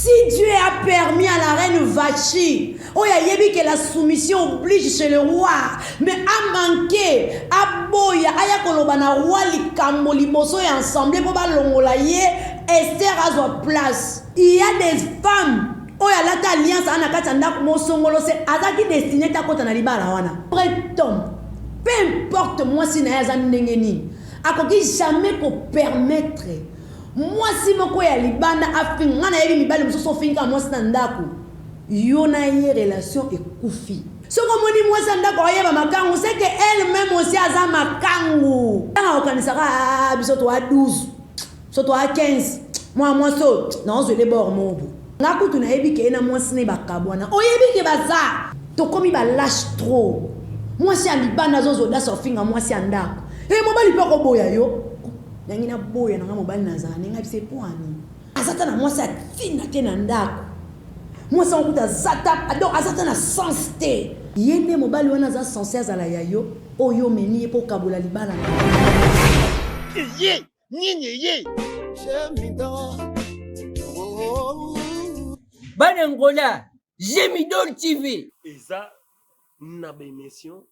Si Dieu a permis à la reine Vachi, oh yayebi que la soumission oblige chez le roi, mais a manqué, a boya, aya kolobana roi likambo liboso et ensemble pour balongola ye, Esther a sa place. Il y a des femmes, oh ya la alliance anakata ndak mosongolo se azaki destiné ta kota na libala wana. Prétom, peu importe moi si na yaza ndengeni, akoki jamais ko permettre. Moi si moko ya libanda afinga ngana yebi mibali musoso finga moi standako yona ye relation ekufi soko moni moi standako yeba makangu c'est que elle même aussi aza makangu nga okanisaka biso to a 12 so to a 15 moi so non je les bord mobo ngakutu na yebi ke na moi sine bakabwana oyebi ke baza to komi ba lâche trop moi si ya libanda zozo da so finga moi si andako mobali pa ko boya yo nangina boya nanga mobali nazana nga bise poani azata na mwasi atina te na ndako mwasi okuta zata ado azata na sens te yende mobali wana za sens azala yayo oyo meni po kabula libala ye nini ye Bana ngola Gemidor TV eza na ba émission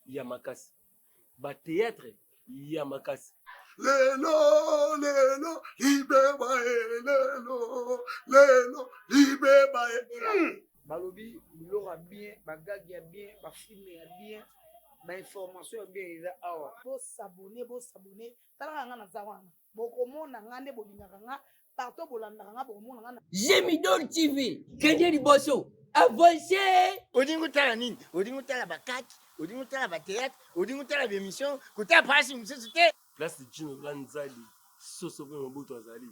ya makasi ba théâtre ya makasi Lelo, libeba, lelo, libeba. Balobi, l'aura bien, bagag ya bien, ba film ya bien, ba information ya bien eza awa. Bo s'abonner, tala nga na zawana. Boko mona ngande bolingaka nga, partout bolandaka nga boko mona nga. Gemidor TV, kende liboso, avancez. Odingo tala nini? Odingo tala bakati, odingo tala ba théâtre, odingo tala ba émission, kota pasi msusu te. Place de Jino Lanzali, soso pe mobutu azali.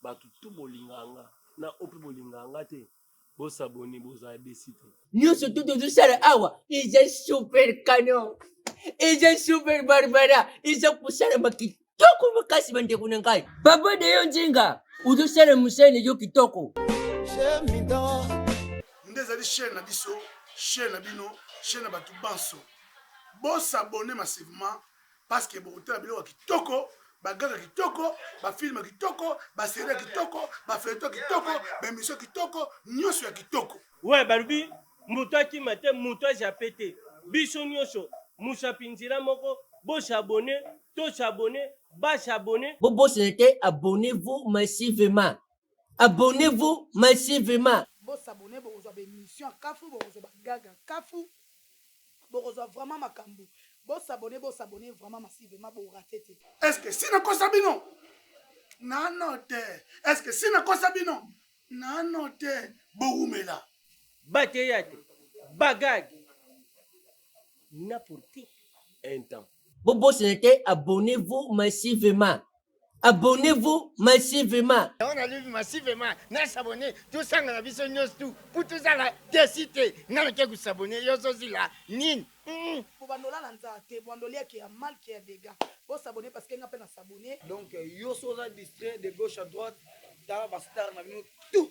Batu tu bolinganga, na opi bolinganga te. Bo s'abonner, bo za desite. Nyonso tuto sala awa, ils est super canon. Ils est super barbara, ils ont kusala makitoko makasi bande kunangai. Baba de yonjinga, udo sala musene yo kitoko. Ndezali chaîne na biso, chaîne na bino, chaîne na batu banso. Bo s'abonner massivement. Parce que beaucoup de gens kitoko, bagage kitoko, ba film kitoko, ba série kitoko, ba photo kitoko, ba émission kitoko, nyonso ya kitoko. Ouais, balubi, muto ki mate, muto japete. Biso nyonso, musa pinzira moko, bo s'abonner, to s'abonner, ba s'abonner. Bobo c'était abonnez-vous massivement. Abonnez-vous massivement. Bo s'abonner, bo reçoit émission kafu, bo reçoit gaga kafu. Bo reçoit vraiment makambu. Bo s'abonner vraiment massivement pour rater. Est-ce que si na kosabino? Non te. Est-ce que si na kosabino? Non te. Boumela. Bateyate, bagag. N'importe un temps. Bobo c'était abonnez-vous massivement. Abonnez-vous massivement. On a lu massivement. N'a s'abonner. Tout ça, on a vu sur news tout. Pour tout ça, là, décidé. N'a pas que s'abonner. Yo, aussi là. Nin. Pour bandola lanza, te bandolia qui a mal, qui a des gars. Pour s'abonner parce qu'il n'y a pas à s'abonner. Donc, yo, soza distrait de gauche à droite. Dans la star, on a vu tout.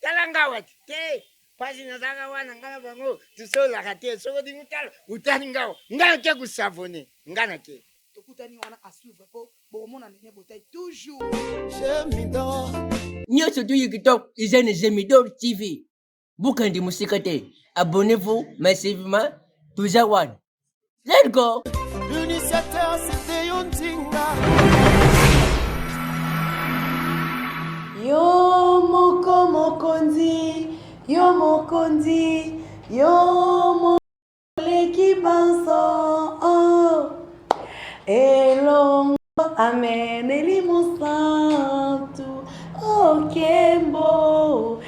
Talanga wat. Te. Pasi na zanga wana ngana bango. Tu so la raté. So di mutal. Utani ngao. Ngana ke s'abonner. Ngana ke. Tokutani wana à suivre po bomona nene botai toujours. Nyonso tu yikitok izene Gemidor TV. Bukandi musikate. Abonnez-vous massivement. Tuja one. Let's go. L'initiateur c'était Yontinga. Yo moko mokonzi, yo mokonzi, yo moleki banso. Oh. Elongo amen elimo santu oh kembo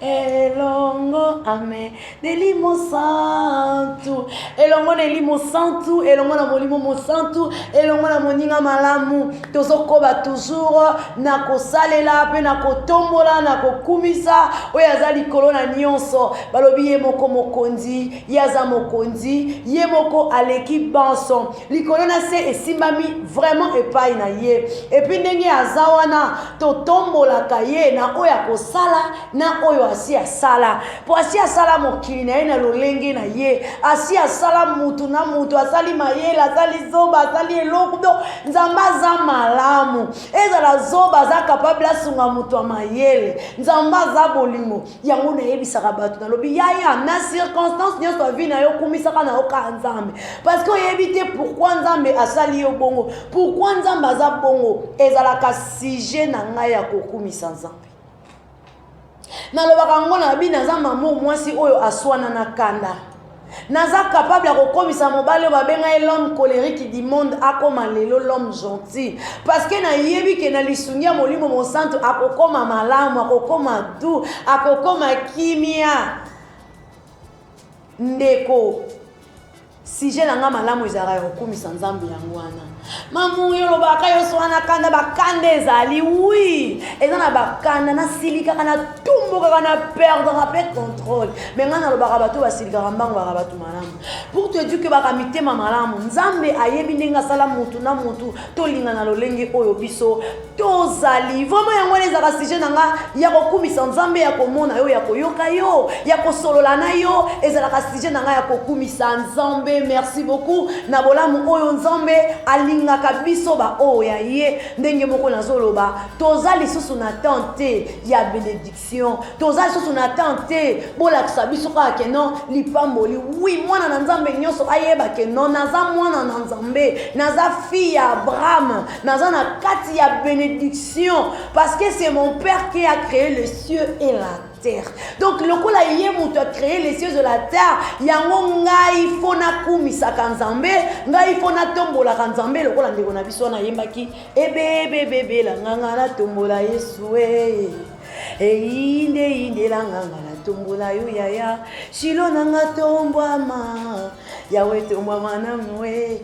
elongo amen elimo santu elongo na elimo santu elongo na molimo mosantu elongo na moninga malamu tozokoba toujours na kosalela pe na kotombola na kokumisa oyo aza likolo na nyonso balobi ye moko mokonzi ye aza mokonzi ye moko aleki banso likolo na se esimbami vraiment epai na ye epi ndenge aza wana totombolaka ye na oyo akosala na oyo asi asala po asi asala mokili na ye na lolenge na ye asi asala asala mutu na mutu asali mayele asali zoba asali eloko donc nzambe aza malamu ezala zoba aza capable asunga mutu ya mayele nzambe aza bolingo yango nayebisaka bato nalobi yaya na circonstance nyonso avi na yo kumisaka na yo ka nzambe parce que oyebi te pourquoi nzambe asali yo bongo pourquoi nzambe aza bongo ezalaka sujet na ngai ya kokumisa nzambe nalobaka ngo na bino naza mamo mwasi oyo aswana na kanda naza capable ya kokomisa mobali babenga l'homme colérique du monde akoma lelo l'homme gentil parce que nayebi ke na lisungi ya molimo mosantu akokoma malamu akokoma du akokoma kimia ndeko sujet na nga malamu ezalaka ya kokumisa nzambe yango wana mamu yo lobaka yo swana kanda bakanda ezali oui eza na bakanda nasilikaka na tumbokaka na perdre pe contrôle mais nga nalobaka bato basilikaka mbango baka bato malamu pour te dire que baka mitema malamu nzambe ayebi ndenge asala mutu na mutu tolinga na lolenge oyo biso tozali vraiment yango ezalaka sujet na nga ya kokumisa nzambe ya komona yo ya koyoka yo ya kosolola na yo ezalaka sujet na nga ya kokumisa nzambe merci beaucoup na bolamu oyo nzambe alingaka biso ba oyo ya ye ndenge moko nazoloba toza lisusu na tente ya bénédiction toza lisusu na tente bolakisa biso kaka ke non lipamboli oui mwana na nzambe nyonso ayeba ke non naza mwana na nzambe naza fille ya Abraham naza na kati ya bénédiction parce que c'est mon père qui a créé le cieux et la terre. Donc lokola ye mutu a créé les cieux de la terre yango ngai fona kumisaka nzambe ngai fona tombola nzambe lokola ndeko na biso na yembaki ebebebebe la nganga na tombola Yesu inde la nganga na tombola yo yaya shilo nanga tombwama yawe tombwama na mwe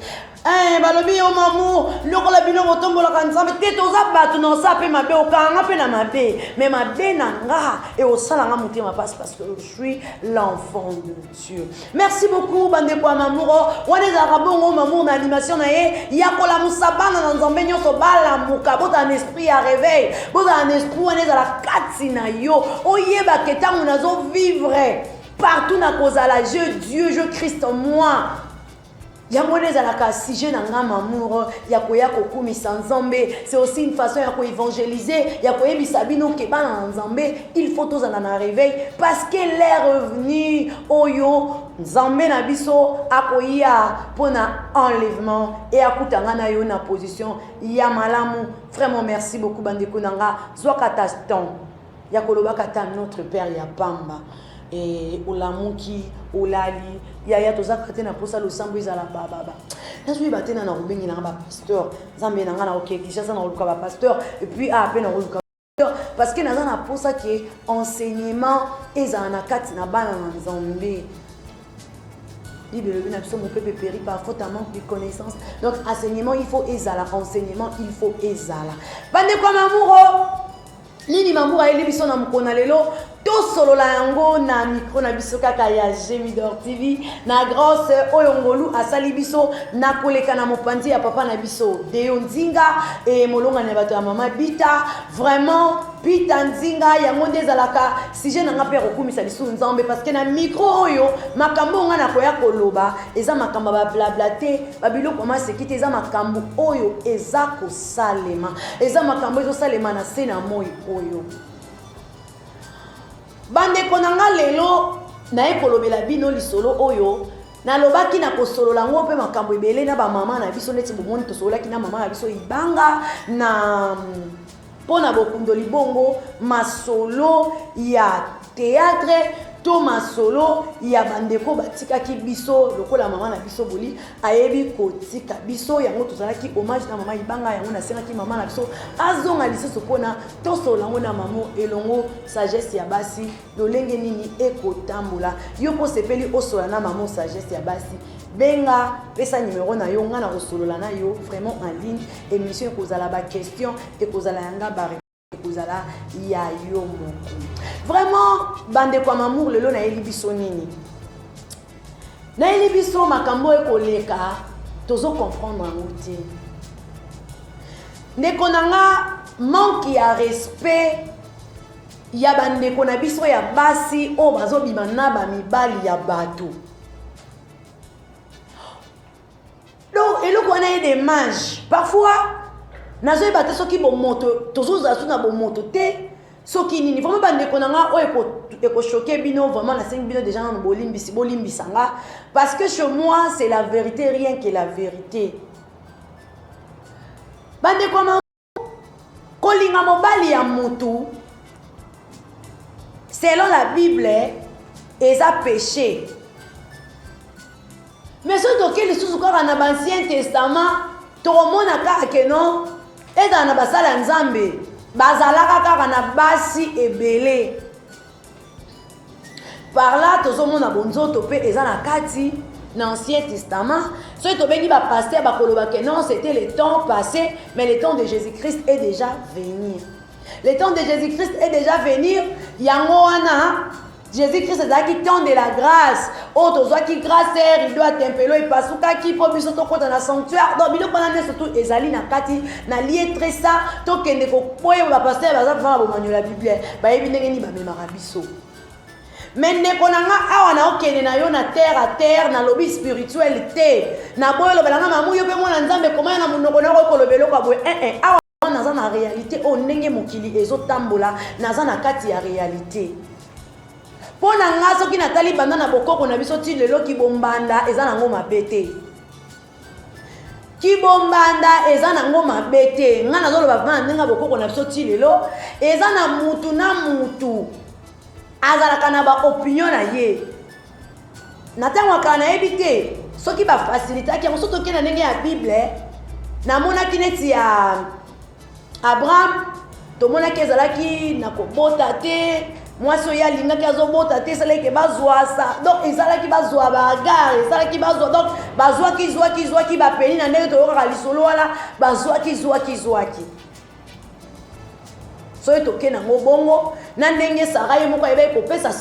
balobi yo mamu lokola bino botombolaka nzambe te toza bato na osa mpe mabe okanga mpe na mabe mais mabe na nga e osalanga motema pasi parce que je suis l'enfant de Dieu. Merci beaucoup bandeko ya mamuro wana ezalaka bongo mamour na animation na ye ya kolamusa bana na nzambe nyonso balamuka bozala na esprit ya réveil bozala na esprit wana ezala kati na yo oyebaka ntango nazovivre partout na kozala je Dieu je Christ en moi yango ezalaka sujet na nga mamour ya koya kokumisa nzambe c'est aussi une façon ya koévangéliser ya koyebisa bino ke bana na nzambe il faut tozala na réveil parce que l'est revenu oyo nzambe na biso akoya pona enlèvement et akutanga na yo na position ya malamu. Vraiment merci beaucoup bandeko nanga zwaka ta temps ya kolobaka ta notre père ya pamba et olamuki olali yaya tozaka te na posa losambo ezala baba nazwi batena na rubengi na ba pasteur nzambe na nga na okekisha sana oluka ba pasteur et puis pe na oluka parce que naza na posa ke enseignement ezala na kati na bana na nzambe Bible na biso mon peuple périt par faute à manque de connaissance. Donc enseignement il faut ezala enseignement il faut ezala bande kwa mamuro nini mamuro ele biso na mukona lelo to solola yango na micro na biso kaka ya Gemidor TV na grosse oyongolu asali biso na koleka na mopanzi ya papa na biso Deo Nzinga et molonga na bato ya mama Bita vraiment Bita Nzinga yango ndezalaka sujet na ngape kokumisa biso nzambe parce que na micro oyo makambo nga na koya koloba eza makambo ba blabla te babilo koma sekite eza makambo oyo eza ko salema eza makambo ezo salema na sena moi oyo bande konanga lelo na ekolobela bino lisolo oyo na lobaki na kosolola ngo pe makambo ebele na ba mama na biso neti bomoni tosolaki na mama na biso ibanga na pona bokundo libongo masolo ya théâtre to masolo ya bandeko batikaki biso lokola mama na biso boli ayebi kotika biso yango tozalaki hommage na mama ibanga yango nasengaki mama na biso azonga lisusu pona tosola ngo na mamo elongo sagesse ya basi lolenge nini ekotambola yo po sepeli osola na mamo sagesse ya basi benga pesa numéro na yo nga na kosolola na yo vraiment en ligne émission ekozala ba question ekozala yanga bare ekozala ya yo moko. Vraiment bande kwa mamour lelo na yeli biso nini na yeli biso makambo ekoleka tozo comprendre en outil ndeko nanga manque ya respect ya bandeko na biso ya basi o bazobima na ba mibali ya bato Donc et le qu'on a des mages parfois nazo ebate soki bo moto tozoza suna bo moto te soki nini vraiment bande konanga o eko choquer bino vraiment la 5 bino déjà na bolimbisanga parce que chez moi c'est la vérité rien que la vérité bande koma kolinga mobali ya mutu selon la Bible eza péché mais ce que les sous dans l'Ancien Testament tout le monde a kaka non et dans la basala nzambe bazalaka kaka na basi ebele par là tout le monde a bonzoto pe eza na kati dans l'Ancien Testament ceux to bengi ba pasteur ba koloba que non c'était le temps passé mais le temps de Jésus-Christ est déjà venu le temps de Jésus-Christ est déjà venu yango wana Jésus-Christ est qui temps de la grâce. Autre soit qui grâce il doit tempelo et pas souka qui pour biso to kota na sanctuaire. Donc bilo pendant surtout ezali na kati na lié très ça to kende ko poye ba pasteur ba za va ba manyo la Bible. Ba yebi ndenge ni ba memara biso. Mais ne konanga awa na okende na yo na terre na lobby spiritualité. Na boyo lo balanga mamu yo pe mona nzambe comment na munoko na ko lobelo kwa boye awa naza na réalité o ndenge mokili ezo tambola naza na kati ya réalité. Pour nga soki natali banda na bokoko na biso ti lelo kibombanda eza nango mabete kibombanda eza nango mabete nga nazoloba vana ndenga bokoko na biso ti lelo eza na mutu azalaka na ba opinion na ye natango kala na yebi te soki ba facilitaki yango soki tokenda ndenge ya Bible namonaki neti ya Abraham tomonaki ezalaki na kobota te moi so ya linga ki azobota te salaki bazwa sa donc ezalaki bazwa bagar ezalaki bazwa donc bazwaki bapeni na ndenge toyokaka lisolo wana bazwaki so etoke nango bongo na ndenge Sara ye moko ayeba kopesa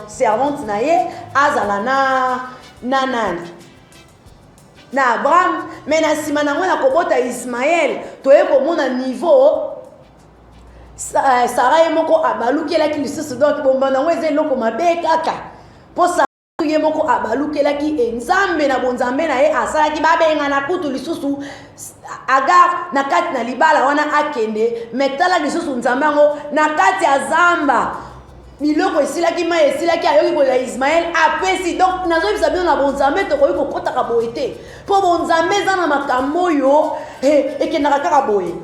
servante na ye azala na nani na Abraham mais na nsima nango na kobota Ismaël toye komona niveau Sara ye moko abalukelaki lisusu donc bombana ngo eze loko mabe kaka po Sara ye moko abalukelaki enzambe na bonzambe na ye asalaki babenga na kutu lisusu Agar na kati na libala wana akende metala lisusu nzambe ngo na kati ya zamba biloko esilaki ma esilaki ayoki kola Ismaël apesi donc nazo bisa bino na bonzambe tokoyi kokotaka boye te po bonzambe eza na makambo oyo ekendaka kaka boye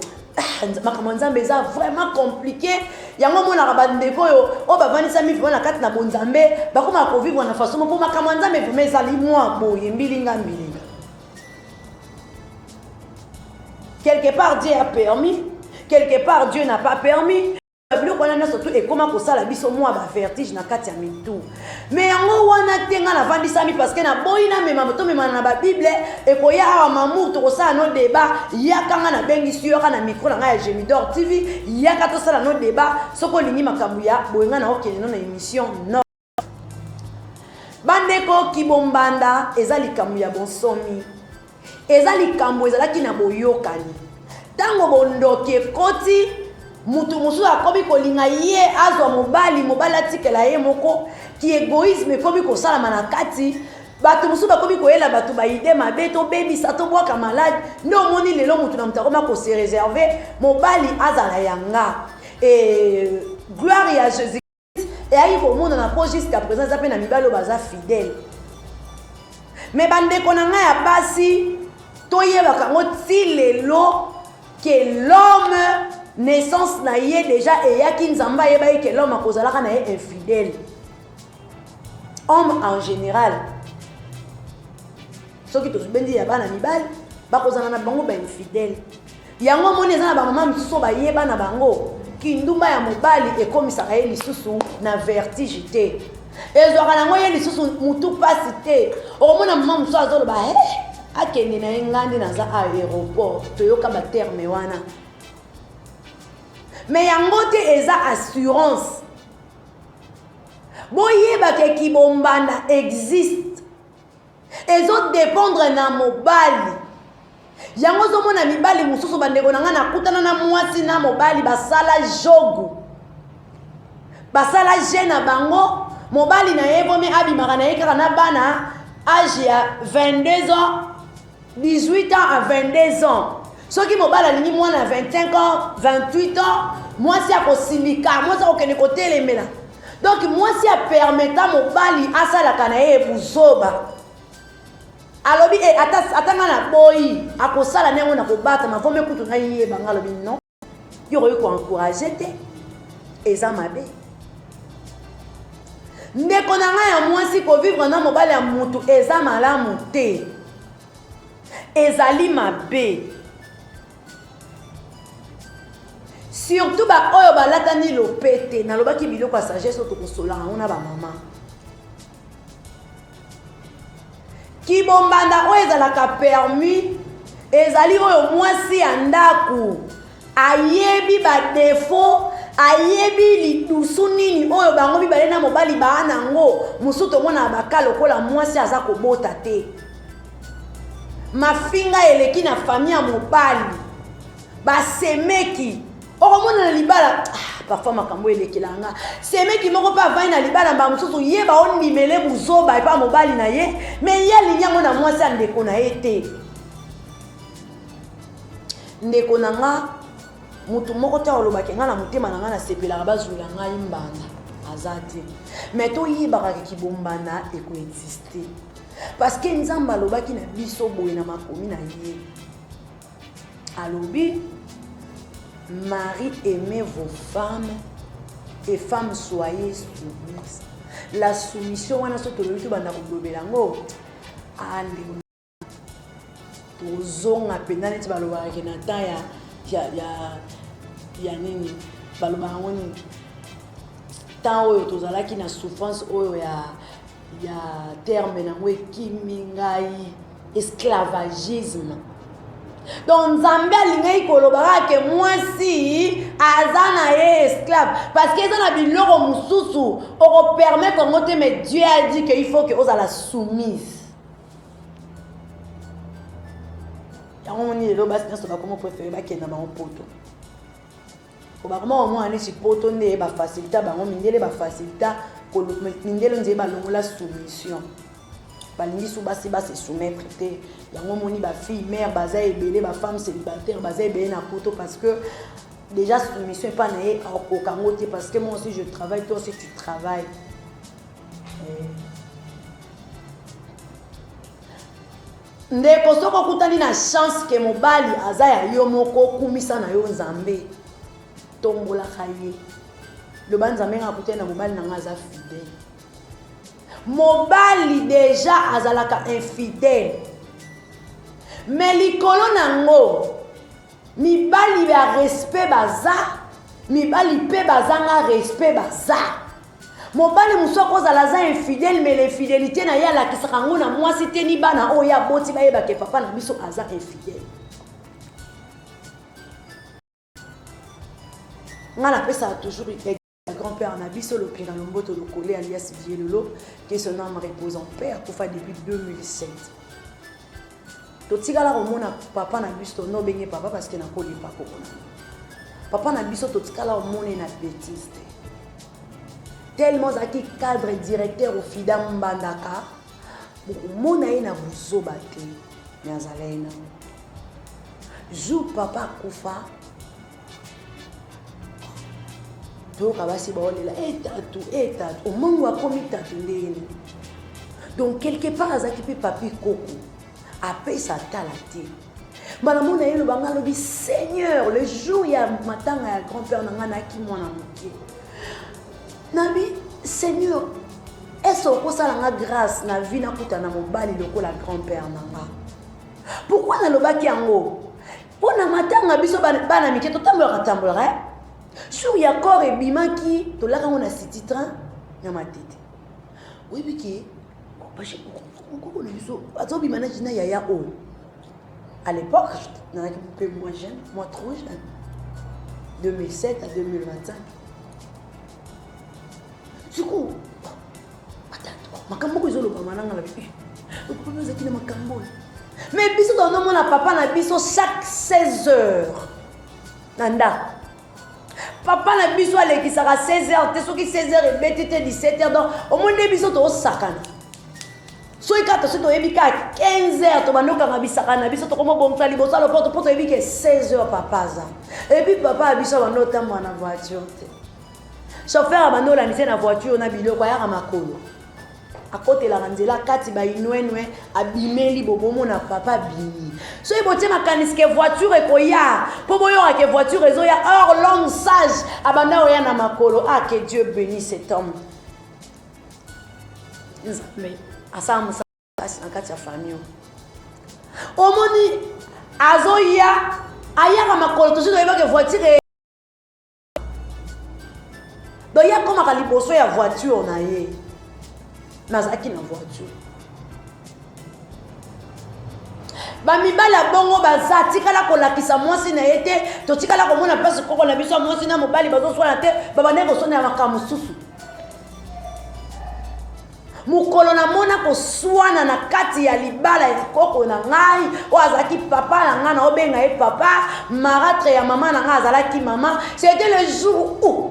makambo nzambe eza vraiment compliqué yango monaka bandeko oyo oyo bavandisami vivre na kati na bonzambe bakoma kovivre na façon mpo makambo nzambe vraiment ezali mwa boye mbilinga quelque part Dieu a permis quelque part Dieu n'a pas permis biloko wana surtout ekoma kosala biso mwa bavertige na kati ya mitu mais yango wana te nga navandisami parce que naboyi namema tomemana na babible ekoya awa mamour tokosala no débat yaka nga nabengisi yoka na micro na ngai ya Gemidor TV yaka tosala no débat soko olingi makambo ya boye nga na okende no na émission no bandeko kibombanda eza likambo ya bonsomi eza likambo ezalaki na boyokani ntango bondoki ekoti mutu musu akomi kolinga ye azwa mobali atikela ye moko ki égoïsme ekomi kosalama na kati bato musu bakomi koyela bato baide mabe tobebisa tobwaka malade nde omoni lelo mutu na mutu akoma kose réserve mobali azala yanga gloire ya Jésus eyaki komona na po jusqu'à présent eza mpe na mibali oyo baza fidèle me bandeko na ngai ya basi toyebaka ngo ti lelo que l'homme naissance na ye déjà eyaki nzamba yeba que l'homme akozalaka na ye infidèle homme en général soki tobendi ya bana mibali bakozala na bango ba infidèle yango moni eza na bamama misusu bayeba na bango kindumba ya mobali ekomisaka ye lisusu na vertige te ezwaka nango ye lisusu mutu pasi te okomona mama mosusu azoloba akende na ye ngandi naza aéroport toyoka baterme wana mais yango te eza assurance boyebaka kibombanda existe ezodépendre na mobali yango ozomona mibali mosusu bandeko na ngai nakutana na mwasi na mobali basala jogu basala je na bango mobali na ye bomi abimaka na ye kaka na bana age ya 22 ans 18 ans à 22 ans. Ceux qui m'ont dit moi à 25 ans, 28 ans, moi si à syndicat, moi si à aucun côté les méla. Donc moi si à permettre mon bali à ça la canaille pour zoba. Alors bi atanga na boy akosala nengo na kobata ma vome kutu na yé banga lobi non. Yo ko encourager te eza mabe. Ndeko na nga ya mwasi ko vivre na mobali ya mutu eza malamu te. Ezali mabe. Surtout ba oyo balatani lopete na lobaki biloko ya sagesse to kosola ona ba mama. Ki bombanda oyo ezalaka permis ezali oyo mwasi ya ndaku ayebi ba défaut ayebi lidusu nini oyo bango bibale na mobali baana ngo musuto mona bakala lokola mwasi aza kobota te. Mafinga eleki na famille ya mobali basemeki okomona na libala parfois makambo elekelanga semeki moko pa vai na libala mba mususu yeba onimele buzoba epa mobali na ye me ya linyango na mwasi ndeko na ye te. Ndeko na nga mutu moko ta olobaki nga na motema na nga na sepelaka bazula ngai mbanda aza te me toyebaka kibombana ekoexiste parce que nzambe alobaki na biso boye na makomi na ye alobi Marie, aimez vos femmes et femmes soyez soumises. La soumission, on a surtout le tout bandakou allez, tozong a penal et baloba kenata ya nini baloba ngoni tant oyo tozalaki na souffrance oyo ya terme na ngwe kimingai esclavagisme. Donc Nzambe alingai kolobaka ke mwasi azana ye esclave parce que ezana biloko mususu oko permettre ngote mais Dieu a dit que il faut que oza la soumise. Yango moni lelo basi nso ba comment préférer ba kenda ba poto. Ko ba comment au moins aller sur poto ne ba faciliter ba ngo mindele ba faciliter ko mindele nze ba longola soumission. Balingi sou basi se soumettre te yango moni ba fille mère baza ebele ba femme célibataire baza ebele na poto parce que déjà soumission est pas naé au kangote parce que moi aussi je travaille toi aussi tu travailles. Ndeko soko kutani na chance que mobali aza ya yo moko kumisa na yo Nzambe tombola kaye le banzambe ngakutana na mobali na ngaza fidèle. Mobali déjà azalaka infidèle mais likolo nango mibali ba respect baza mibali pe bazanga respect baza mobali musoko zala za infidèle mais l'infidélité na ya la kisaka ngo na mwasi te ni bana oya boti bayeba ke papa na biso aza infidèle ngana pesa toujours grand-père Nabiso le pire dans le collé alias Vielolo qui son nom repose en paix akufa depuis 2007. Totikala omona papa Nabiso no benye papa parce que na koli pa kokona. Papa Nabiso totikala omona na bêtise. Tellement zaki cadre directeur au FIDA Mbandaka mona ina buzoba te nyazalena. Jou papa kufa donc quelque part azakipe papi koko après ça talaté malamona yelo bangalobi Seigneur le jour ya matanga ya grand-père nanga ki mwana mokie nabi Seigneur est-ce que ça la grâce na vie na kuta na mobali lokola grand-père nanga pourquoi na lobaki yango pona matanga biso bana mike totambola katambola sur ya corps et bimaki to la on a six train na matete oui biki parce que on biso azo bimana jina ya o à l'époque na peu moins jeune moi trop jeune 2007 à 2025 du coup attends makambo ko zolo ba mananga la bi ko nous akina makambo mais biso dans mon papa na biso chaque 16 heures nanda papa na biso aleki saka 16h te soki 16h ebeti te 17h donc au moins biso to sakana soki kaka tosi toyebi kaka 15 heures tobandokanga bisaka na biso tokomobongisa liboso ya lopoto mpo toyebi ke 16 heures papa aza epuis papa ya biso abando otambola na voiture te chauffeur abando olandisi na voiture na biloko ayaka makolo akotelaka nzela kati bainwenwe abimeli bobomo na papa bimi soki botie makanisi ke voiture ekoya mpo boyoka ke voiture ezoya or l'homme sage abanda oya na makolo. Ah, que Dieu bénisse cet homme. Nzambe asala mosala na kati ya famille omoni azoya ayaka makolo tosi toyeba ke voiture doya komaka liboso ya voiture na ye nazalaki na voiture bamibali ya bongo baza tikala kolakisa mwasi na ye te totikala komona mpasi koko na biso ya mwasi na mobali bazoswana te babandeki koswana ya makambo mosusu mukolo na mona koswana na kati ya libala ya koko na ngai oyo azalaki papa na ngai na obenga ye papa marâtre ya mama na ngai azalaki mama. C'était le jour où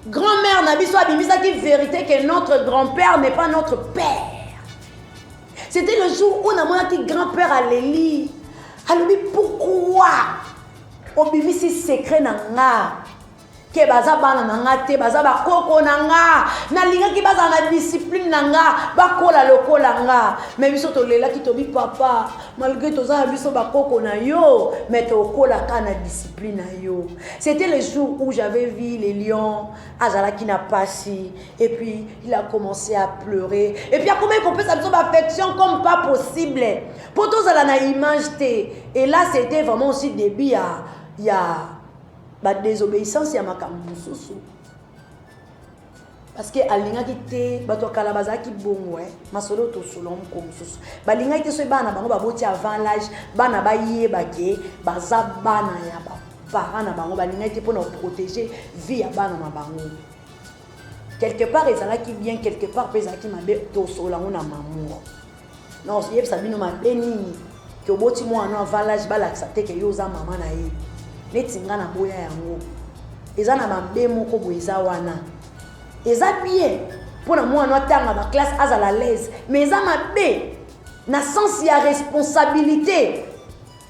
grand-mère na biso abimisaki vérité que notre grand-père n'est pas notre père. C'était le jour où namonaki grand-père aleli alobi pourquoi obimisi secret na nga ke baza bana na nga te baza bakoko na nga nalingaki baza na discipline na nga bakola lokola nga mais biso tolelaki tobi papa malgré toza na biso bakoko na yo mais tokolaka na discipline na yo. C'était le jour où j'avais vu les lions azalaki na pasi et puis il a commencé à pleurer et puis comment il peut ça biso affection comme pas possible pour tozala na image te. Et là c'était vraiment aussi début il y a ba désobéissance ya makambo mosusu parce que alingaki te bato kala bazaki bongo masolo to solo mko mosusu balingaki te so bana bango baboti avant l'âge bana bayeba ke baza bana ya parents na bango balingaki te pona protéger vie ya bana na bango quelque part ezalaki bien quelque part pezaki mabe to solo ngo na mamour non yebisa bino mabe nini ke oboti mwana avant l'âge balakisa te ke yo za mama na ye neti nga na boya yango eza na mabe moko boye eza wana eza bien mpona mwana atanga ba classe azala l'aise mais eza mabe na sens ya responsabilité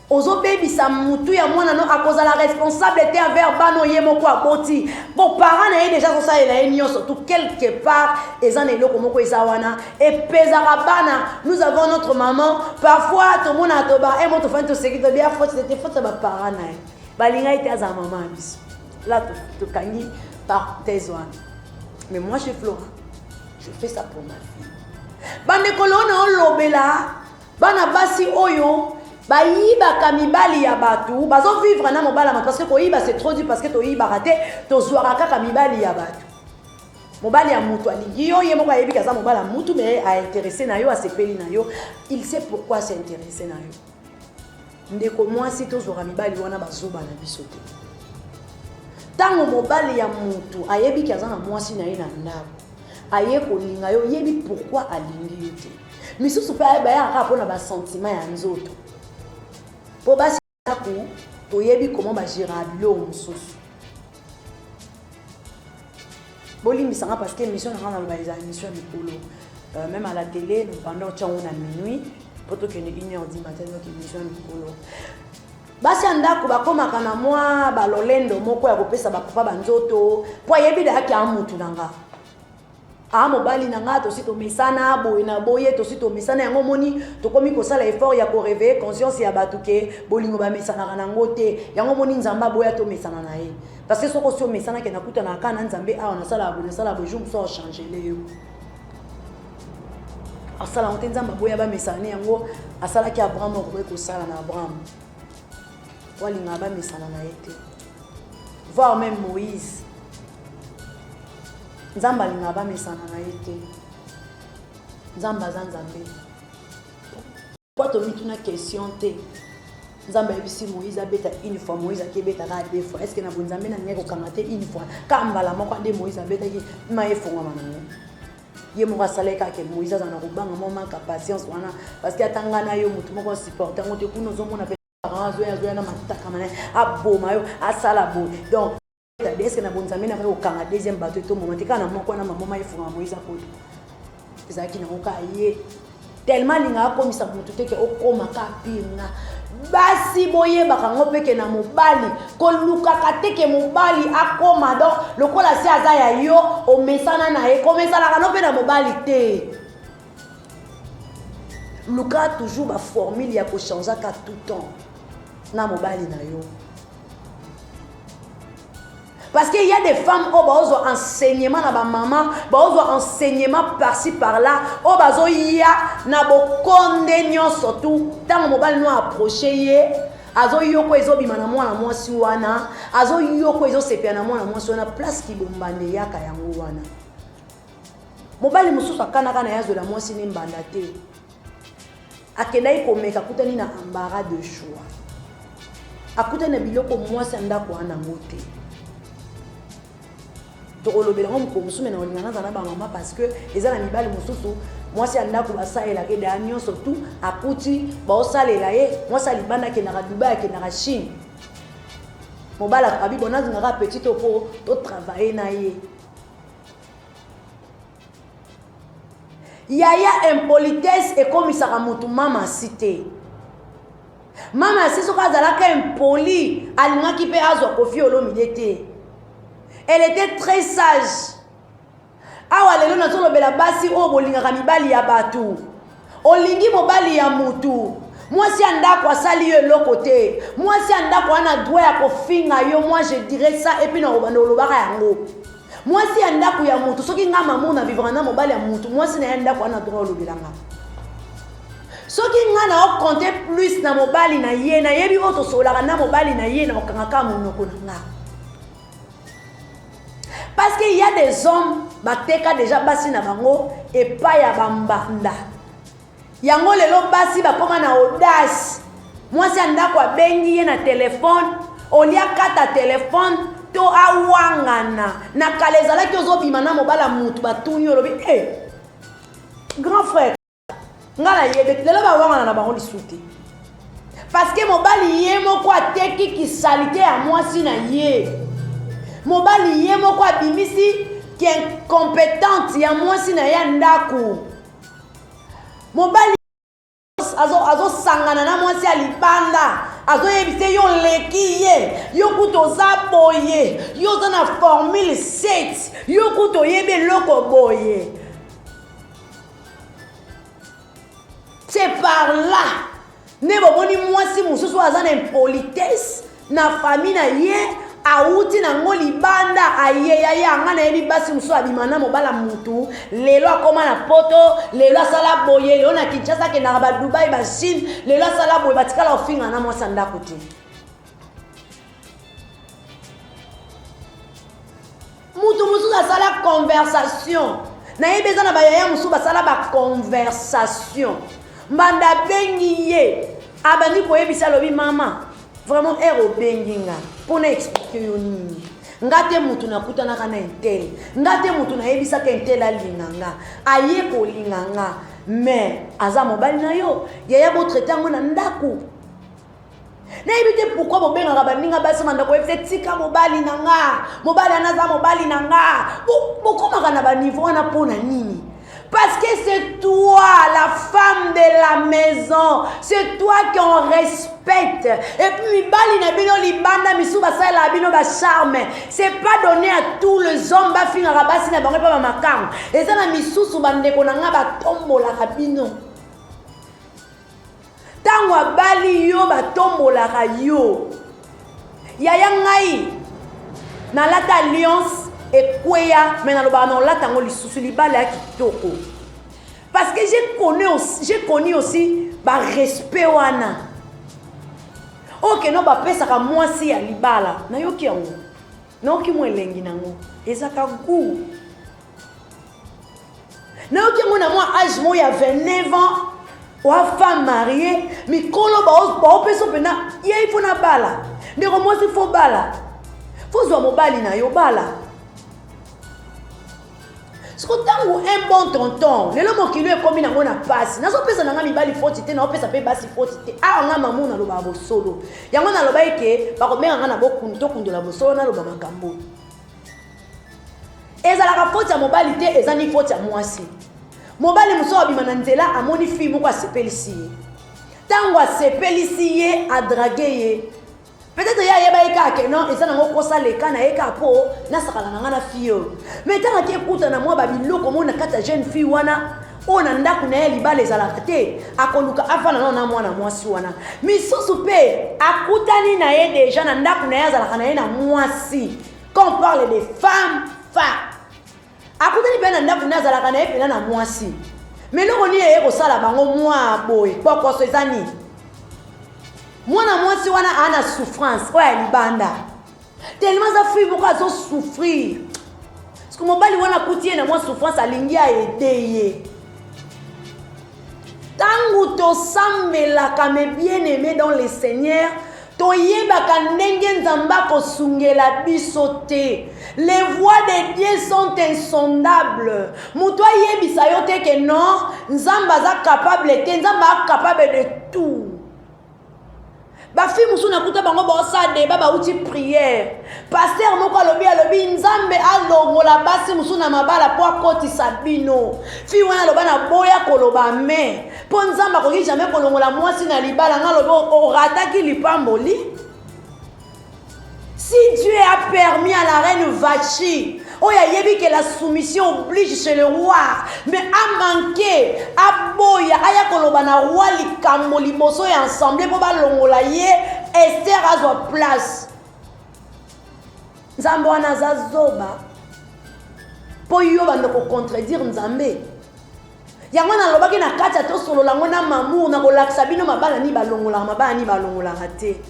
ozobebisa mutu ya mwana no akozala responsable te envers bano ye moko aboti bon parent na ye déjà kosalela ye nyonso tout quelque part eza na eloko moko eza wana epezaka bana. Nous avons notre maman parfois tomona toba emo tofani toseki tobia faute c'était faute ya baparent na ye balinga ite aza maman biso là tokangi par thèse wana mais moi chez Flora je fais ça pour ma fille bandekolo na olobela bana basi oyo bayibaka mibali ya batu bazovivre na mobala parce que koyiba c'est trop dur parce que toyibaka te tozwaka kaka mibali ya batu mobali ya mutu alingi yo ye moko ayebi kaza mobala mutu mais a intéressé na yo asepeli na yo il sait pourquoi c'est intéressé na yo ndeko mwasi tozwaka mibali wana bazoba na biso te ntango mobali ya mutu ayebi kaza na mwasi na ye na ndako aye kolinga yo yebi pourquoi alingi yo te misusu mpe ayebayaka mpona basentiment ya nzoto mpo basi ndako toyebi comment bagéra biloko mosusu bolimbisanga parce que émission nanga na loba eza émission ya mikolo même à la télé pendant tiango na minuit po tokende 1h du matin donc émission ya mikolo basi ya ndako bakomaka na mwa balolendo moko ya kopesa bapapa banzoto po ayebi dayaki ya mutu na nga mobali na nga tosi tomesana boye na boye tosi tomesana yango moni tokomi kosala effort ya koréveiller conscience ya bato ke bolingo bamesanaka nango te yango moni nzambe aboya tomesana na ye parce que soko si omesana ke nakutana kaka na nzambe awa nasala boye jour mosu achange yo asala ngo te nzambe aboya bamesana yango asalaki abraham okoki kosala na abraham walinga bamesana na ye te voir même Moïse nzambe alinga bamesana na ye te nzambe aza nzambe po tomituna question te nzambe ayebisi Moïse abeta une fois Moïse akebetaka 2 fois est ce que na bonzambe na ndenge kokanga te une fois ka mbala moko nde Moïse abetaki ma efongama na ye ye moko asalaki kaka Moïse aza na kobanga mo manka patience wana parce que atanga na yo mutu moko supporter ngo te kuna ozomona pe azoya na mataka mana aboma yo asala boye donc est-ce que na bonzambe na kokanga deuxième bateau to moment kana moko na maman efunga Moïse akoto ezalaki nango ka ye tellement lingaka komisa motu te ke okomaka pinga basi boyebaka ngo mpe ke na mobali kolukaka te ke mobali akoma donc lokola si aza ya yo omesana na ye komesanaka no mpe na mobali te luka toujours baformule ya kochangeaka tout temps na mobali na yo. Parce qu'il y a des femmes qui ont un enseignement na ba maman, ont un enseignement par-ci par-là, ont ya na bokonde nyonso tout. Tant mobile no approcher ye, azo yoko ezo bima na mwana mwasi wana, azo yoko ezo sepia na mwana mwasi wana place ki bombande yaka yango wana. Mobile mususu akana na yazo la mwasi ni mbanda te. Akendai komeka kutani na embarras de choix. Akutani na biloko mwasi andako wana ngote. Tolobela ngo mususu na olingana za na ba mama parce que eza na mibali mususu mwasi andako basalela ke da nyonso tout akuti ba osalela ye mwasi libanda ke na Dubai ke na Chine mobala abi bonazi ngaka petit topo to travailler na ye yaya impolitesse et comme ça ramutu mama cité mama si soka zalaka impoli alingaki pe azwa kofi olomidete. Elle était très sage. Awa lelo na tolo bela basi o bolinga mibali ya batu. Olingi mobali ya mutu. Mwasi andako asali yo lokote. Mwasi andako ana droit ya kofinga yo, moi je dirais ça et puis na obanda olobaka yango. Mwasi andako ya mutu soki nga mamu na vivre na mobali ya mutu, mwasi na andako ana droit olobelanga. Soki nga na o compter plus na mobali na ye na yebi oto solaka na mobali na ye na okangaka monoko na nga. Parce qu'il y a des hommes, bateka déjà basi na bango et pas ya bambanda. Yango lelo basi ba koma na audace. Moi si andako abengi ye na téléphone, olia kata téléphone to awangana. Na kalezala ki ozobima na mobala mutu batuni olobi grand frère. Ngala yebe lelo ba wangana na bango lisuti. Parce que mobali ye moko ateki ki salité ya mwasi na ye. Mobali ye moko abimisi qui est incompétente ya mwasi na ya ndaku. Mobali azo sangana na mwasi alibanda azo yebise yo leki ye yo kuto za boye yo za na formule 7 yo kuto yebe loko boye. C'est par là ne boboni mwasi mususu aza na impolitesse na famille na ye auti na ngoli banda ayeya yanga na yebi basi muso abimana mobala mutu lelo akoma na poto lelo sala boye lelo na Kinshasa ke na ba Dubai ba Chine lelo sala boye batikala ofinga na mwasa ndako te mutu musu na sala conversation na yebeza na ba yaya musu ba sala ba conversation mbanda bengi ye abandi koyebisa lobi mama vraiment ero benginga pour expliquer yo nini ngate mutu nakutana kana intel ngate mutu na yebisa ka intel alinganga aye ko linganga mais aza mobali na yo yaya bo traiter ngo na ndaku na yebite pourquoi bo benga baninga basi mandako yebite tika mobali nanga mobali anaza mobali nanga bo komaka na ba niveau na pona nini. Parce que c'est toi, la femme de la maison. C'est toi qu'on respecte. Et puis, bali na bino libanda misu basala la bino ba charme. C'est pas donné à tous les hommes ba finga rabasi na bango pa makang. Et ça na misusu bandeko na nga ba tombola ka bino. Tango bali yo ba tombola ka yo. Yaya ngai na lata alliance et quoi mais na loba na lata ngo lisusu libala kitoko. Parce que j'ai connu aussi ba respect wana. OK no ba pesa ka mwasi ya libala na yoki yango. Na yoki mwelengi nango ezaka gu. Na yoki yango na moi âge mo ya 29 ans wa femme mariée mikolo ba pesa pena ye il faut na bala. Ndeko mwasi faut bala. Faut zo mobali na yo bala. Ce que tango un bon tonton, le lomo qui lui est commis na mona passe. Na so pesa na nga mibali fotité na pesa pe basi fotité. Ah nga mamu na loba bo solo. Yango na loba eke ba ko benga na bokunto kundo la bo solo na loba makambo. Ezala ka foti ya mobali te ezani foti ya mwasi. mobali mosusu abima na nzela amoni fille moko asepelisi ye ntango asepelisi ye adrage ye peut-être ya yeba ye kaka non eza nango kosa leka na ye kaka mpo nasakala na nga na fille oyo mais ntango ake ekuta na mwa babiloko mona kati ya jeune fille wana oyo na ndako na ye libala ezalaka te akoluka afana nao na mwana mwasi wana misusu mpe akutani na ye deja na ndako na ye azalaka na ye na mwasi quand on parle de femme akutani mpe na ndako na ye azalaka na ye mpena na mwasi mais eloko nini eye kosala bango mwa boye pokoso eza nini mwana mwasi wana ana souffrance oyo ya libanda tellement za fille moko azosouffrir parce que mobali wana akuti ye na mwa souffrance alingi aede ye ntango tosambelaka me bien aimé dans le Seigneur toyebaka ndenge nzambe akosungela biso te. Les voies de Dieu sont insondables. Moto ayebisa yo te ke non nzambe aza capable te, nzambe a capable de tout. Bafi musu nakuta bango bosa débat bauti prière. Pasteur moko alobi nzambe alongola basi musu na mabala po akotisa bino. Fi wana loba na boya koloba me. Po nzambe akoki jamais kolongola mwasi na libala ngalobi orataki lipamboli. Si Dieu a permis à la reine Vachi, oh ya yebi que la soumission oblige chez le roi, mais a manqué, a boya, aya koloba na roi likambo liboso et ensemble pour ba longola ye, Esther a sa place. Nzambe wana zazoba, po yo bande ko contredire Nzambe. Yango na loba ki na kati ya to solo lango na mamour na ko laksa bino mabala ni balongola raté.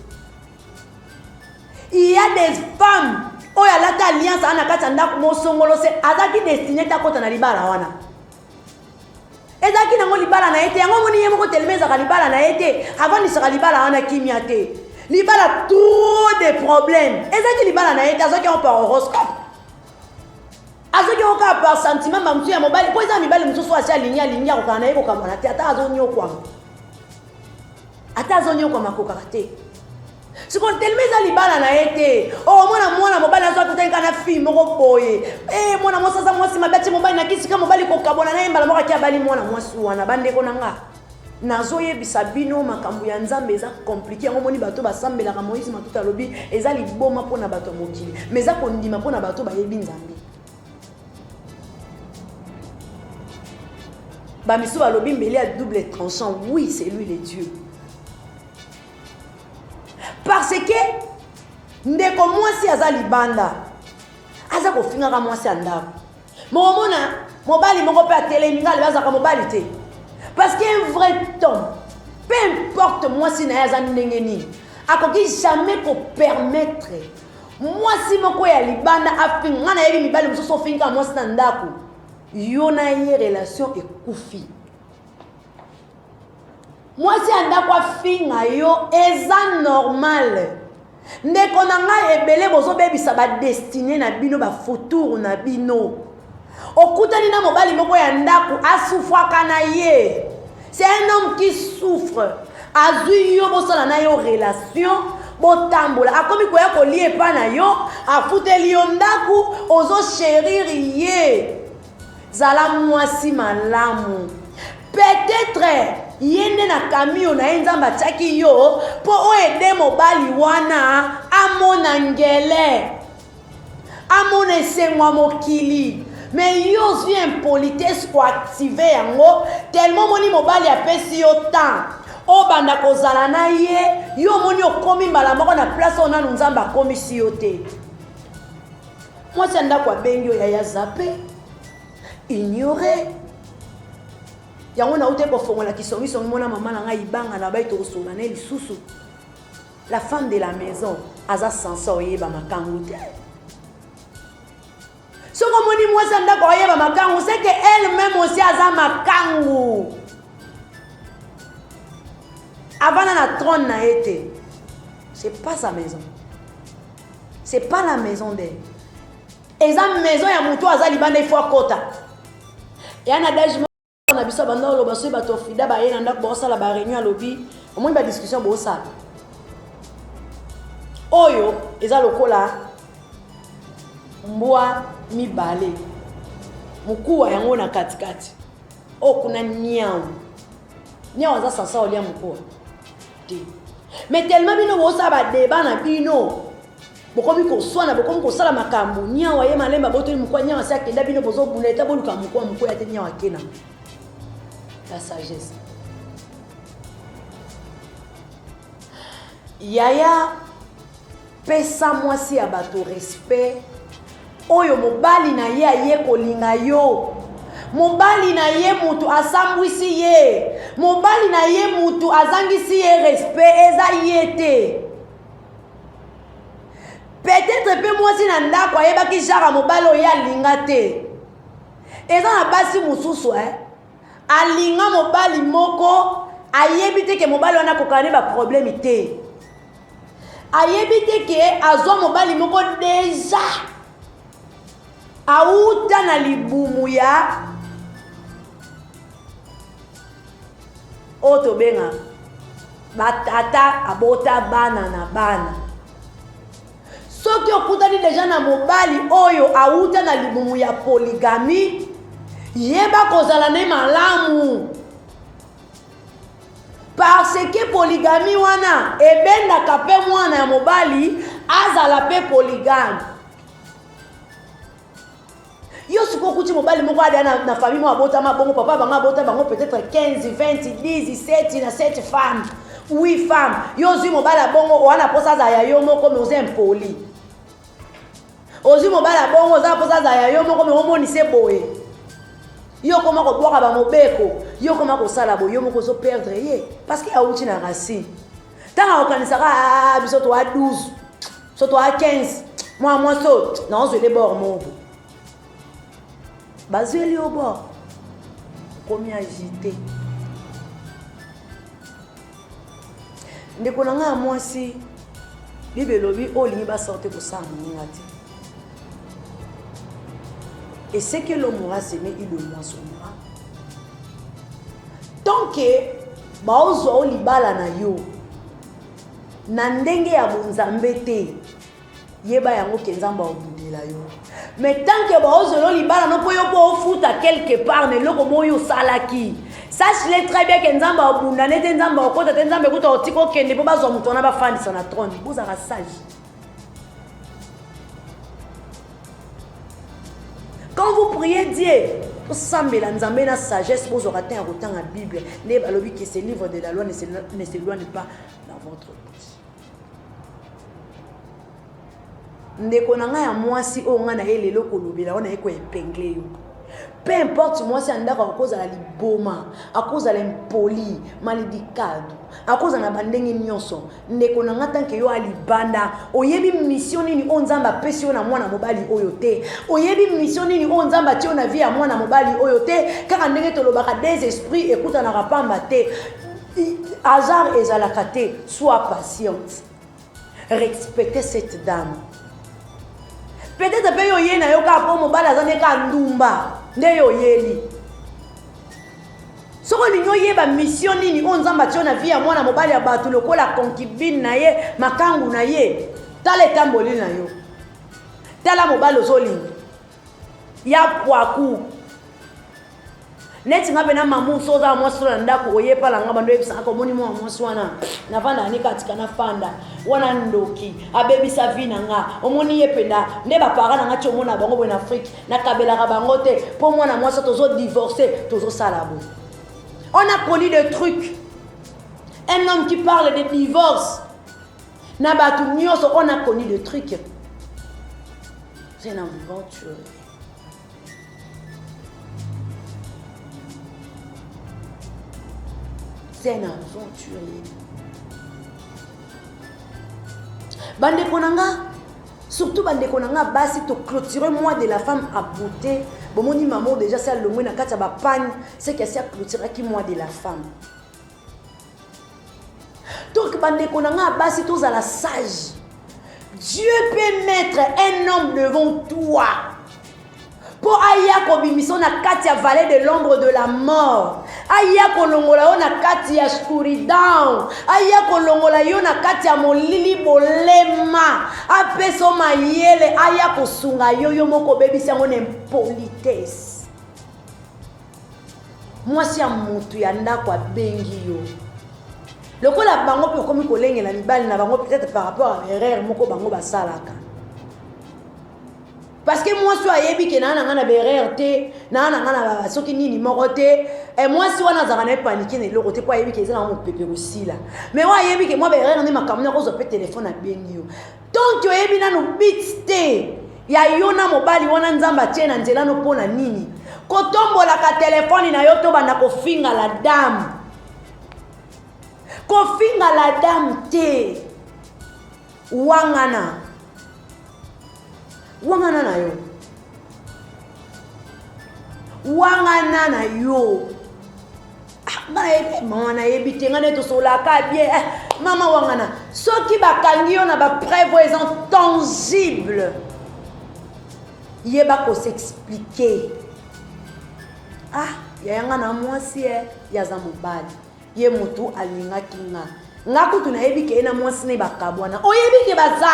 Il y a des femmes où il y a l'alliance à Nakatanda Mosongolo, c'est Azaki destiné à côté de Libala. Ezaki nango libala na ete, yango moni yemo ko telmeza ka libala na ete, avant ni sera libala ana kimiate. Libala trop de problèmes. Ezaki libala na ete, azoki on par horoscope. Azoki on par sentiment mamsu ya mobile, ko eza mibale msusu asia linya ko kana yeko kamana te, ata azonyo kwa. Ata azonyo kwa makokate. Si on telmeza libala na ete oh mwana mobali azo kutenga na fille moko boye mwana mwasi za mwasi mabati mobali na kisika mobali ko kabona na mbala moko kia bali mwana mwasi wana bande ko nanga nazo yebisa bino makambo ya nzambe eza compliqué yango moni bato basambela ka Moïse matuta lobi eza liboma pona bato mokili mais eza kondima pona bato bayebi nzambe ba misu ba lobi mbeli à double tranchant oui c'est lui le Dieu. Parce que ndeko mwasi aza libanda aza kofinga ka mwasi andako momona mobali moko pe atelemi ngale baza ka mobali te parce qu'un vrai homme peu importe mwasi na aza ndenge nini akoki jamais ko permettre mwasi moko ya libanda afinga na yebi mibali mususu ofinga mwasi na ndako yo na ye relation ekufi. Moi si andako afinga yo eza normal. Ndeko na nga ebele bozo bebisa ba destiné na bino ba futur na bino. Okutani na mobali moko ya ndako asufwaka na ye. C'est un homme qui souffre. Azui yo bosala na yo relation botambola akomi koya kolie pa na yo afuteli yo ndako ozo chérir ye. Zala mwasi malamu. Peut-être yende na kamio na nzamba taki yo po oede mobali wana amona ngele amona esengwa mokili mais yo zwi impolitesse ko activer yango tellement moni mobali apesi yo temps o banda kozala na ye yo moni okomi mbala moko na place ona nzamba komisi yo te. Moi c'est ndako abengi yo ya zappe ignorer yango na ute ko fongola kisongi mona mama na nga ibanga na baito kosola na lisusu la femme de la maison aza sansa oyeba makangu te soko moni mwasa ndako oyeba makangu c'est que elle même aussi aza makangu avant na trône na ete c'est pas sa maison, c'est pas la maison d'elle. Eza maison ya mutu aza libanda ifo akota ya na dage na biso banda lo baso bato fida ba yena ndako bosa la ba réunion lobby au moins ba discussion bosa oyo eza lokola mbwa mibale mukuwa yango na katikati Oh, kuna niao. Niao aza sasa olia mko. Mais tellement bino bosa ba débat na bino. Bokomi ko swana bokomi ko sala makambo. Niao aye malemba boto ni mko niao sa kenda bino bozo buneta boluka mko ya te niao akena. La sagesse. Yaya pesa mwasi ya bato respect. Oyo mobali na ye aye kolinga yo. Mobali na ye mutu asambwisi ye. Mobali na ye mutu azangisi ye respect eza yete. Peut-être pe mwasi na ndako ayebaki jara mobali oyo alinga te. Eza na basi mususu alinga mobali moko ayebi te ke mobali wana kokane ba problème te. Ayebi te ke azwa mobali moko deja auta na libumu ya oto benga batata abota bana na bana. Soki okutani deja na mobali oyo auta na libumu ya polygamy, yeba kozala ne malamu. Parce que polygamy wana ebendaka pe mwana ya mobali azala pe polygame. Yo siko kuti mobali moko ade na famille mo abota mabongo papa banga bota bango peut-être 15, 20, 10, 17 na 7 femmes, 8 femmes. Yo zi mobali bongo wana posa za ya yo moko me oze mpoli. Ozi mobali bongo za posa za ya yo moko me omoni se boye. Yo koma ko boka ba mobeko, yo koma ko sala bo yo moko zo perdre ye parce que auti na racine. Tanga okanisaka biso to a 12, so to a 15. Moi so na on se les bords mon. Bazeli au bord. Komi agité. Ndeko nanga mwasi bibelobi olingi ba sortir ko sa ngati. Et c'est que l'homme aura s'aimé, il le moissonnera. Tant que baozo libala na yo na ndenge ya bonzambe te yeba yango kenzamba obudela yo. Mais tant que baozo libala no po yo po futa quelque part ne loko moyo salaki. Sache-le très bien que nzamba obunda nete nzamba okota te nzamba kuta otiko kende po bazo mutona ba fandisa na trône. Bozaka sage. Quand vous priez Dieu, vous semblez la sagesse, vous aurez un autant la Bible. Que ce livre de la loi ne s'éloigne pas dans votre bouche. Ndeko nanga ya mwasi o nga na elelo kolobela ona eko épinglé yo. Peu importe mwasi andaka à cause de la liboma, à cause de l'impoli, malédicado, à cause de la bandenge nyonso. Ndeko nanga tanke yo alibanda, oyebi mission nini onzamba pesi yo na mwana mobali oyo te. Oyebi mission nini onzamba ti yo na vie ya mwana mobali oyo te. Kaka ndenge tolobaka des esprits écoute na rapamba te. Hasard ezalaka te, sois patiente. Respectez cette dame. Peut-être que yo yena yo ka po mobali azane ka ndumba nde yo yeli. Soko linyo yeba mission nini onzamba ti yo na vie ya mwana mobali ya bato lokola concubine na ye makangu na ye tala etamboli na yo tala mobali ozolinga ya poaku neti nga bena mamu soza mwasi na ndako oyepa la nga bando ebisa ko moni mo mwasi wana na vanda ni katika na fanda wana ndoki abebisa vina nga omoni yependa ne ba para na nga ti omona bango en Afrique na kabela ka bango te po mwana mwasi tozo divorcer tozo salabo. On a connu des trucs. Un homme qui parle de divorce na batu nyonso on a connu des trucs. C'est une aventure. C'est un aventurier. Bande konanga, surtout bande konanga basi to clôturer moi de la femme à beauté. Bon mon maman déjà c'est le moins na kata ba panne, c'est que c'est clôturer qui moi de la femme. Donc bande konanga basi tous à la sage. Dieu peut mettre un homme devant toi. Pour aya kobimiso na kati ya vallée de l'ombre de la mort. Aya kolongola yo na kati ya shuridan. Aya kolongola yo na kati ya molili bolema. Apeso mayele aya kosunga yo yo moko bebisi yango na impolitesse. mwasi ya mutu ya ndako abengi yo lokola bango mpe okomi kolengela mibali na bango peut-être par rapport à erreur moko bango basalaka parce que mwasi oyo ayebi ke naa na nga na berreur te naa na nga na soki nini moko te mwasi wana azalaka na ye panike na eloko te mpo ayebi ke eza na mopepe kosila mais oyo ayebi ke mwa berreur nde makambo na kozwa mpe telefone abengi yo donc oyebi nano bit te ya yo na mobali wana nzambe atie na nzela no mpo na nini kotombolaka telefone na yo to banda kofinga la dame kofinga la dame te wangana na yo wangana na yo mama nayebi te nga nde tosolaka bien mama wangana soki bakangi yo na bapreuve eza tangible yeba kosexplike yayanga na mwasi yaza mobali ye mutu alingaki nga kutu nayebi ke ye na mwasi ne bakabwana oyebi ke baza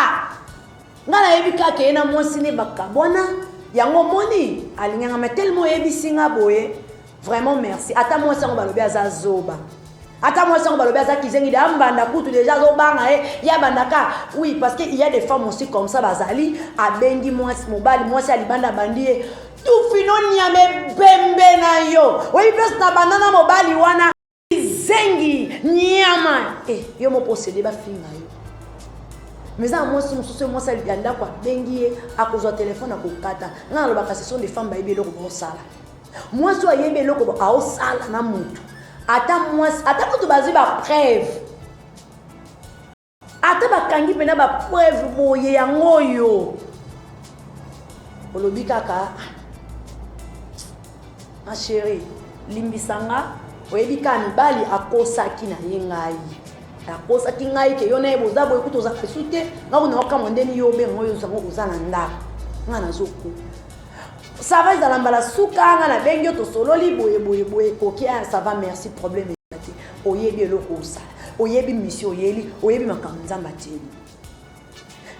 nga nayebi kaka ye na mwasi ne bakabwana yango moni alinganga me tellement oyebisi nga boye vraiment merci ata mwasi yango balobi aza zoba ata mwasi yango balobi aza kizengi de ambanda kutu déjà azobanga ya bandaka oui parce que il y a des femmes aussi comme ça bazali abengi mwasi mobali mwasi alibanda bandi ye tufinoni ya mebembe na yo oyi place na bandana mobali wana zengi nyama yo moposede bafinga yo mais ça mwasi mosusu mwasi ya ndako abengi ye akozwa telefone akokata nga nalobaka ce sont des femmes bayebi eloko baosala mwasi oyo ayebi eloko aosala na mutu ata mwasi ata kutu bazwi bapreuve ata bakangi mpena bapreuve boye yango oyo olobi kaka ma chérie limbisanga oyebi ka mibali akosaki na ye ngai akosaki ngai ke yo na ye boza boye kutu oza pesu te nga kuna okama ndeni yo obenga oyo oza na ndako nga nazoku ça va ezala mbala suka nga na bengi yo tosololi boye koki ça va merci problème te oyebi eloko osala oyebi mission oyebi makambo nzambe atieli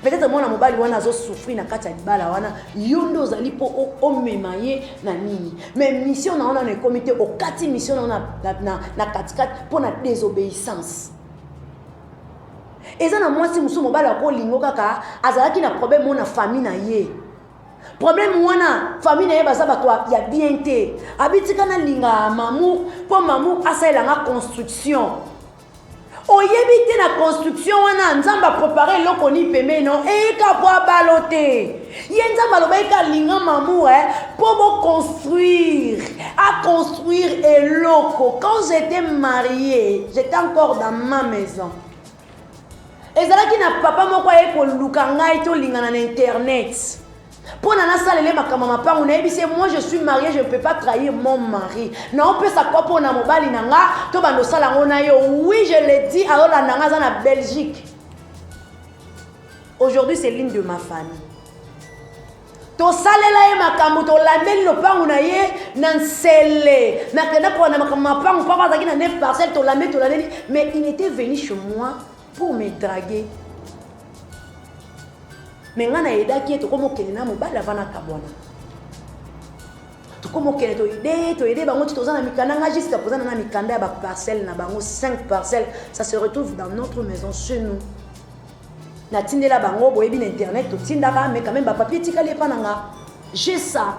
peut-être mwana mobali wana azosouffrir na kati ya libala wana yo nde ozali mpo omema ye na nini mais mission na wana na ekomi te okati mission na katikati mpo na désobéissance eza na mwasi mosusu mobali akolingo kaka azalaki na problème na famille na ye problème wana famille na ye baza bato ya bien te abitika na linga mamour mpo mamour asalelanga construction oyebi te na construction wana nzambe apréparé eloko ni pembe no eyika po abalo te ye nzambe aloba yika linga mamour mpo construire eloko quand j'étais mariée j'étais encore dans ma maison ezalaki na papa moko aye koluka ngai tolingana na internet pour nana salele makambo mapango nayebi se moi je suis mariée je ne peux pas trahir mon mari non peut ça quoi pour na mobali nanga to bando sala ngona yo oui je l'ai dit alors la nanga za na Belgique aujourd'hui c'est l'une de ma famille to salela ye makambo to lambeli lopango na ye na nsele na kenda pour na makambo mapango papa zaki na 9 parcelles to lambeli mais il était venu chez moi pour me draguer mais ngana edaki eto komo kelena mobala vana kabwana to komo kelena to ide bango titoza na mikanda nga jusqu'à présent na mikanda ya ba parcelles na bango 5 parcelles ça se retrouve dans notre maison chez nous na tindela bango boyebi na internet to tindaka mais quand même ba papier tikali pa nanga j'ai ça.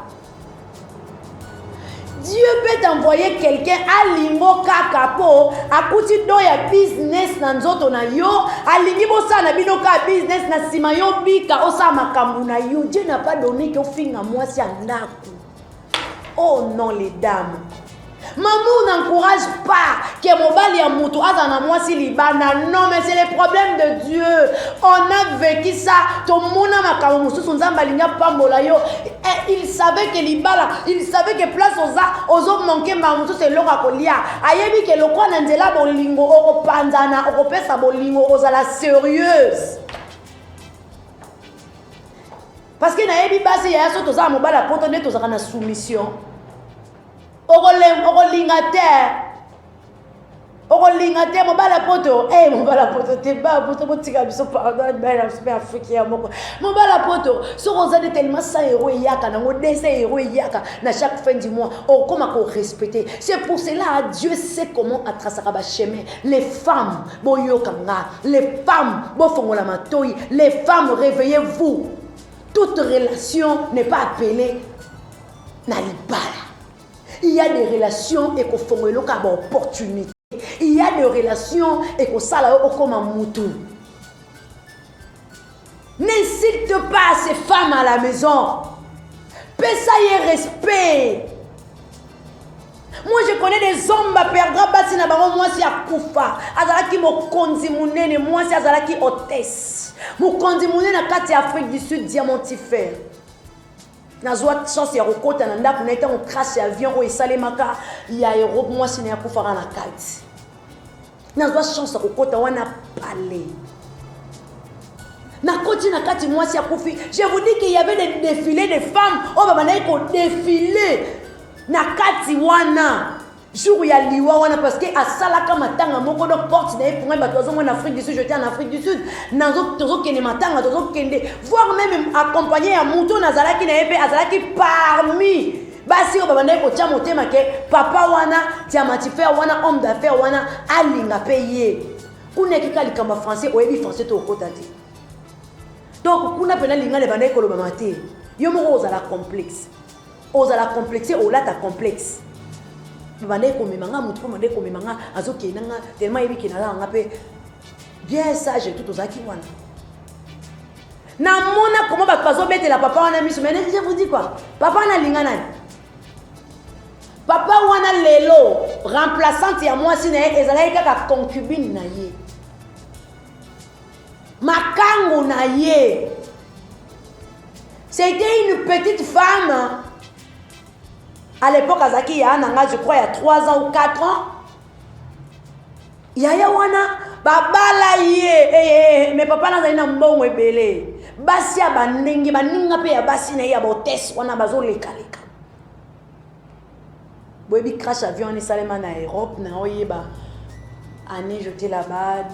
Dieu peut t'envoyer quelqu'un à lingo kakapo akuti do ya business na nzoto na yo alingi bosa na bino ka business na sima yo bika osa makambu na yo. Dieu n'a pas donné que finga mwasi andako. Oh non les dames. Maman n'encourage pas que mobali ya mutu aza na mwasi libana. Non mais c'est le problème de Dieu. On a vécu ça. Tout le monde a makambu mususu nzamba linga pambola yo. Et il savait que libala, il savait que place ozo manquer mamutu c'est longa kolia. Ayebi que lokwa na nzela bolingo oko panzana oko pesa bolingo ozala sérieuse. Parce que na yebi basi ya so toza mobala poto nde toza na soumission. Okolinga terre. okolinga te mobala poto mobala poto te ba poto botika biso pardon bana super africain moko mobala poto soko ozali tellement ça héros yaka nango dese héros yaka na chaque fin du mois okoma ko respecter. C'est pour cela Dieu sait comment atrasaka ba chemin. Les femmes boyokanga, les femmes bofongola matoi, les femmes réveillez-vous. Toute relation n'est pas appelée na libala. Il y a des relations et qu'on fait le cas d'opportunité. Il y a des relations et qu'on s'ala comme un mouton. N'incite pas ces femmes à la maison. Pesa y respect. Moi je connais des hommes qui perdent basi na bango moi si akufa. Azalaki mokonzi munene moi si azalaki hôtesse. Mokonzi munene na kati Afrique du Sud diamantifère. Nazwa chance ya kokota na ndako na ita on crash avion o esalemaka ya Europe moi si na yakufara na kati. Nazwa chance ya kokota wana palais. Na koti na kati moi si akufi. Je vous dis qu'il y avait des défilés de femmes o baba na ko défilé na kati wana jour ya liwa wana parce que asalaka matanga moko do porte na pour ba tozo en Afrique du Sud, j'étais en Afrique du Sud nazo tozo kende matanga tozo kende voir même accompagné ya muto nazalaki na ebe azalaki parmi basi o babanda ko tia motema ke papa wana diamantifère wana homme d'affaires wana alinga payer kuna kika likamba français oyebi français to kota te donc kuna pena linga le banda ko lo mamate yo moko ozala complexe o la ta complexe bande ko memanga mutu ko mande ko memanga azoke nanga tellement yebi kinala nga pe bien sage tout ozaki wana na mona comment ba pazo bete la papa wana miso mais je vous dis quoi papa na linga nani papa wana lelo remplaçante ya moi si na ezala kaka concubine na ye makango na ye c'était une petite femme. À l'époque, Azaki Yananga, je crois, il y a 3 ans ou 4 ans. Yaya wana, babala ye, mais papa n'a pas mbongo ebele. Basi ya bandengi, baninga pe ya basi na ya botes wana bazo leka leka. Boebi crash avion en Salema na Europe, na oyeba. Année j'étais là-bas,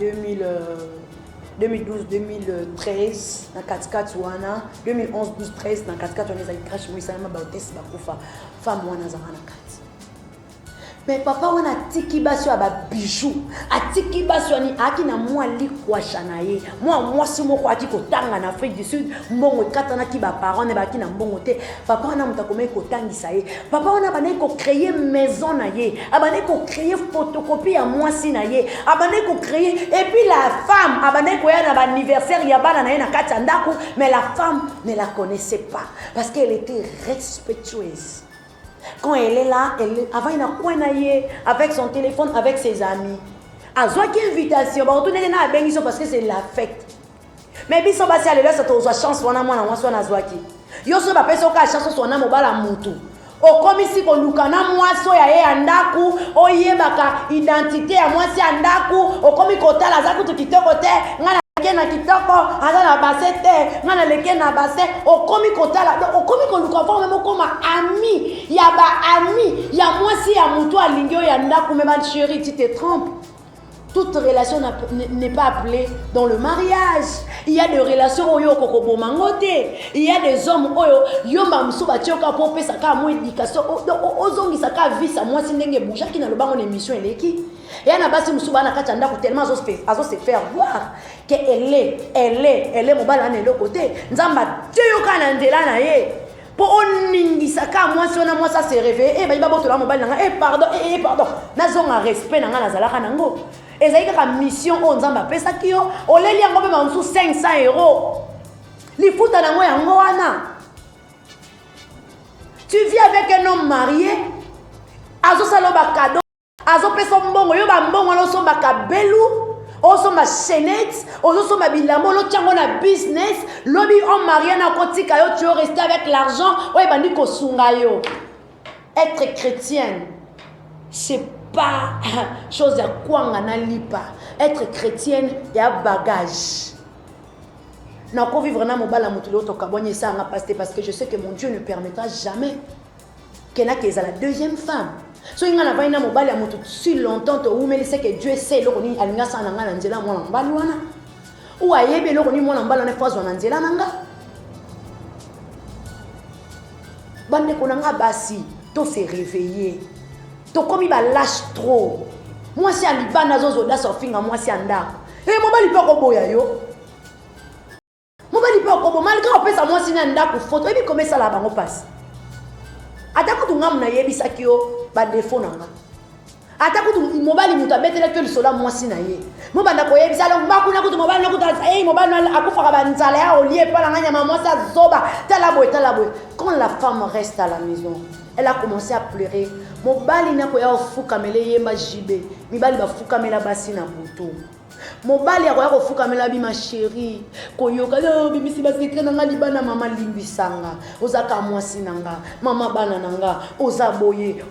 2012-2013 na 4x4 wana 2011-12-13 na 4x4 wana za crash moi Salema baotes bakufa femme wana za na kati mais papa wana tiki baso aba bijou atiki baso ni aki na moi likwasha na ye moi si moko aki kotanga na Afrique du Sud mbongo katana ki ba parents ne ba ki na mbongo te papa wana mutakomai kotangisa ye papa wana banai ko créer maison na ye abanai ko créer photocopie ya moi si na ye abanai ko créer et puis la femme abanai ko ya na ba anniversaire ya bana na ye na kati ndako mais la femme ne la connaissait pas parce qu'elle était respectueuse. Quand elle est là, avant il a avec son téléphone, avec ses amis. À Zoaki invitation, parce que c'est la fête. Mais si on va aller là, ça te chance, on a moins en soi à Zoaki. Yo so ba pesa ka chance so na mobala mutu. O komi si ko lukana mwaso ya ye andaku, o yebaka identité ya mwasi andaku, o komi kotala zaku to kitoko te, ngana na kitoko azana basete ngana leke na base okomi kotala okomi koluka fa même comme ami ya ba ami ya mwasi ya mutu alingio ya ndaku me ba chérie tu te trompes. Toute relation n'est pas appelée dans le mariage. Il y a des relations où il y a il y a des hommes où il y a des gens qui ont une éducation. Ils ont vie ça moi si ndenge bouger qui na le bango émission eleki. Et ana basi musuba na kachanda ko tellement azo se faire voir que elle est mobala na le côté. Nzamba teyo kana ndela na ye. Po oningisa ka moi si on moi ça se réveiller ba boto la mobile na pardon nazonga respect na nga nazalaka nango. Ezali ka mission on nzamba pesa kiyo oleli yango pe ba nsu 500 €. Lifuta nango yango wana. Tu vis avec un homme marié, azo saloba cadeau, azo pesa mbongo yo ba mbongo lo somba ka belu, o somba chenette, o somba bilamo lo tiango na business, lobi homme marié na kotika yo tu rester avec l'argent, o bandi ko sunga yo. Être chrétienne, c'est pas chose à quoi on a lipa. Être chrétienne, il y a bagage. Non, quand vivre dans mon bal à mon tour, parce que je sais que mon Dieu ne permettra jamais qu'elle ait la deuxième femme. So inga na vaina mobali ya moto si longtemps to umeli c'est que Dieu sait loko ni alinga sana nga na nzela mwana mbali wana. Ou ayebe loko ni mwana mbali na fazwa na nzela nanga. Bande konanga basi to se réveiller. To komi ba lâche trop. Moi si alibana zozo da sofinga moi si anda. Mobali pa ko boya yo. Mobali pa ko bo malgré on pesa moi si nanda ko photo et puis comment ça la bango passe. Ata kutu ngam na yebisa kio ba défaut nanga. Ata kutu mobali muta betela que le sola moi si na ye. Mo banda ko yebisa lo makuna kutu mobali nakuta mobali akufa ka banzala ya olie pa la nyama moi ça zoba tala boy. Quand la femme reste à la maison, elle a commencé à pleurer. Mobali na ko ya ofuka mele yemba jibe. Mibali ba fuka mela basi na buto. Mobali ya ko fuka mela bi ma chérie. Ko yoka bimisi ba secret nanga libana mama limbisanga. Ozaka mwasi nanga, mama bana nanga, ozaboye.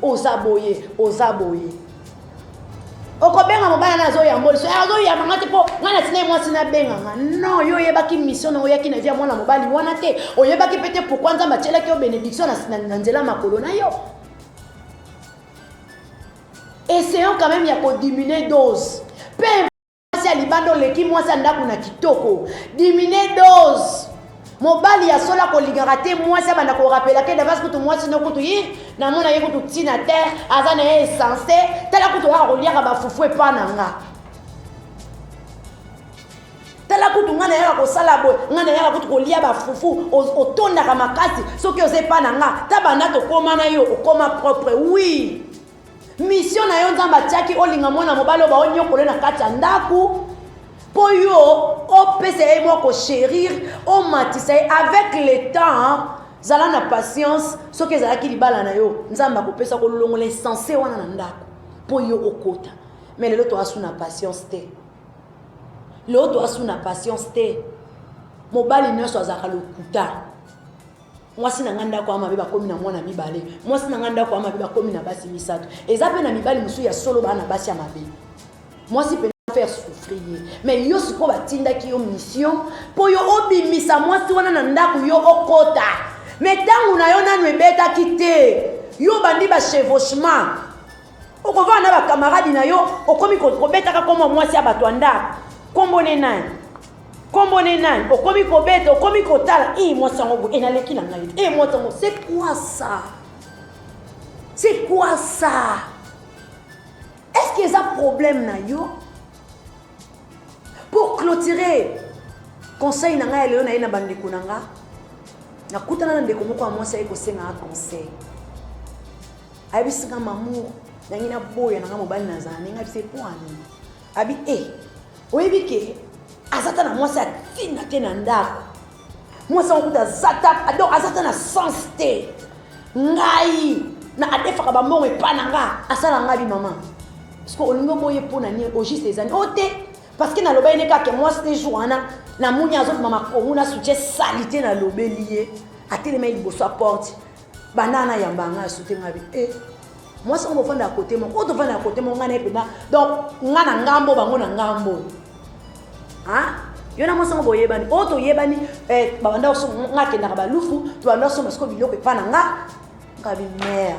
Okobenga mobali na zo ya mboli. So azo ya mangate po ngana tine mwasi na benga. Non, yo yebaki mission na oyaki na via mwana mobali wana te. Oyebaki pete pour kwanza machela ki o bénédiction na nzela makolo na yo. Essayons quand même ya ko diminuer dose. Peu si alibando leki mwasi ndaku na kitoko. Diminuer dose. Mobali ya sola ko ligarate mwasi banda ko rappeler que d'avance que mwasi no kutu yi na mona yeko to tina terre azana est censé tala kutu ha ko liaka ba fufu epa nanga. Tala kutu ngana ya ko sala boy ngana ya kutu ko lia ba fufu otonda ka makasi soki oze pa nanga tabana to koma na yo okoma propre. Oui. Mission na yo nzamba tiaki olinga mwana mobali ba onyo ko na kati ndaku po yo o pese mo ko chérir o matisa avec le temps zala na patience soki zala ki libala na yo nzamba ko pesa ko longola censé wana na ndaku po yo okota mais lelo to asu na patience te mobali nyonso azaka lokuta mwasi na nganda kwa mabe bakomi na mwana mibale mwasi na nganda kwa mabe bakomi na basi misato ezape na mibali musu ya solo bana basi ya mabe mwasi pe faire souffrir mais yo siko batinda ki yo mission po yo obimisa mwasi wana na ndaku yo okota mais tangu na yo nanu ebeta kite yo bandi ba chevauchement okova na ba camarade na yo okomi ko beta ka komo mwasi abatwanda kombone nani okomi ko beta okomi ko tala mwasi ngo enaleki na ngai mwasi ngo c'est quoi ça est-ce qu'il y a un problème na yo. Pour clôturer conseil na ngai leo na ina bandeko nanga nakutana na ndeko moko amwasi ayeko senga conseil abisinga mamour nangina boya nanga mobali na zana nga bise poani abi oyebike azata na mwasi atina te na ndako mwasi ngokuta zata ado azata na sens te ngai na adefaka bambongo epa nanga asala ngabi mama parce que olingo boye pona ni au juste les années ote parce que na loba ine ka moi ce jour na munya azot mama ko na soutien salité na lobelié atelema liboso porte banana yambanga soutien ngabi moi ça on va faire à côté mon autre va à côté mon ngana pena donc ngana ngambo bango na ngambo yo na moi ça on boye bani auto yebani banda so ngake na ba lufu to banda so parce que biloko pa na ngabi merde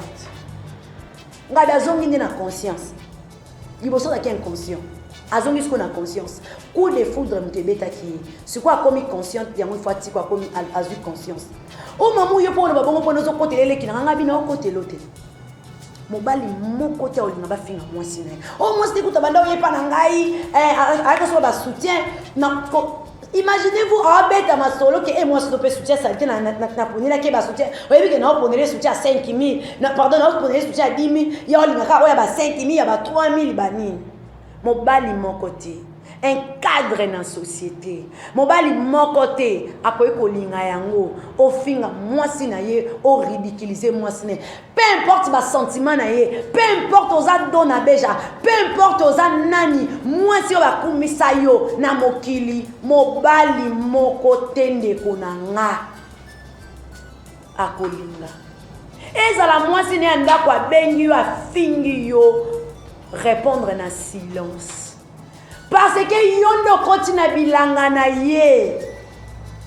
ngada zongi na conscience liboso da ki inconscient azongi ce qu'on a conscience coup de foudre mtebeta ki c'est quoi comme conscient yango fois ti quoi comme azu conscience au moment où yo pona babongo pona zo côté lele ki nga bina o côté l'autre mobali moko te olinga ba finga mwasi na o mwasi kuta banda oyepa na ngai aka so ba soutien na imaginez-vous abeta masolo que moi je peux soutien ça na ponela ke ba soutien oyebi ke na ponela soutien à 5000 na pardon na ponela soutien à 10000 ya olinga ka oya ba 5000 ya ba 3000 bani mobali moko te un cadre na société mobali moko te akoyi kolinga yango ofinga mwasi na ye o ridiculiser mwasi na peu importe ba sentiment na ye peu importe oza dona beja peu importe oza nani mwasi o bakumisa yo na mokili mobali moko te ndeko na nga akolinga ezala mwasi na ndako abengi yo afingi yo répondre na silence parce que yondo koti na bilanga na ye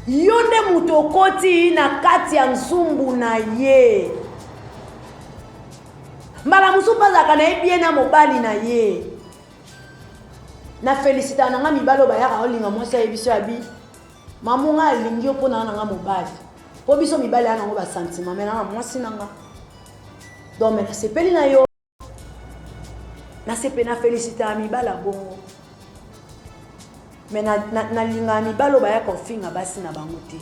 yonde muto koti na kati ya nzumbu na ye mbala musu pazaka na ye bien na mobali na ye na félicita nanga mibalo bayaka olinga mwasi ayebiso ya bi mamunga alingi opona nanga mobali po biso mibali ana ngo ba sentiment mais nanga mwasi nanga donc mais nasepeli na yo nasepeli na félicita mibala bongo mais na linga mibalo bayaka ofinga basi na bango te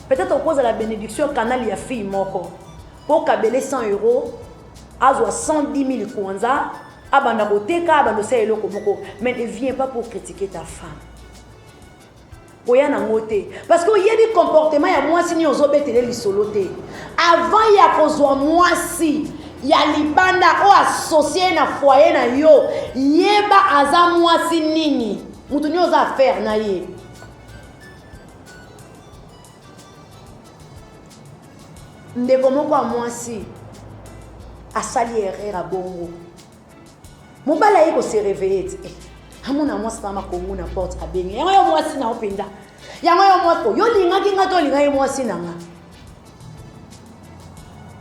peut-être au cause de la bénédiction canal ya fille moko pour kabele 100 €, azwa 110 000 kwanza, abanda koteka, abanda sa eloko moko. Mais ne viens pas pour critiquer ta femme. Oya na ngote. Parce que y a des comportements ya mwasi ni ozobetele lisolo te. Avant ya kozwa mwasi, ya libanda o associé na foyer na yo, yeba aza mwasi nini. Mutu ni oza affaire na ye. Ndeko moko a mwasi asali erreur a bongo mobala yeko se réveiller amuna mwasi mama kongu na porte abengi yango yo mwasi na openda yango yo mwasi yo linga kinga to linga yo mwasi nanga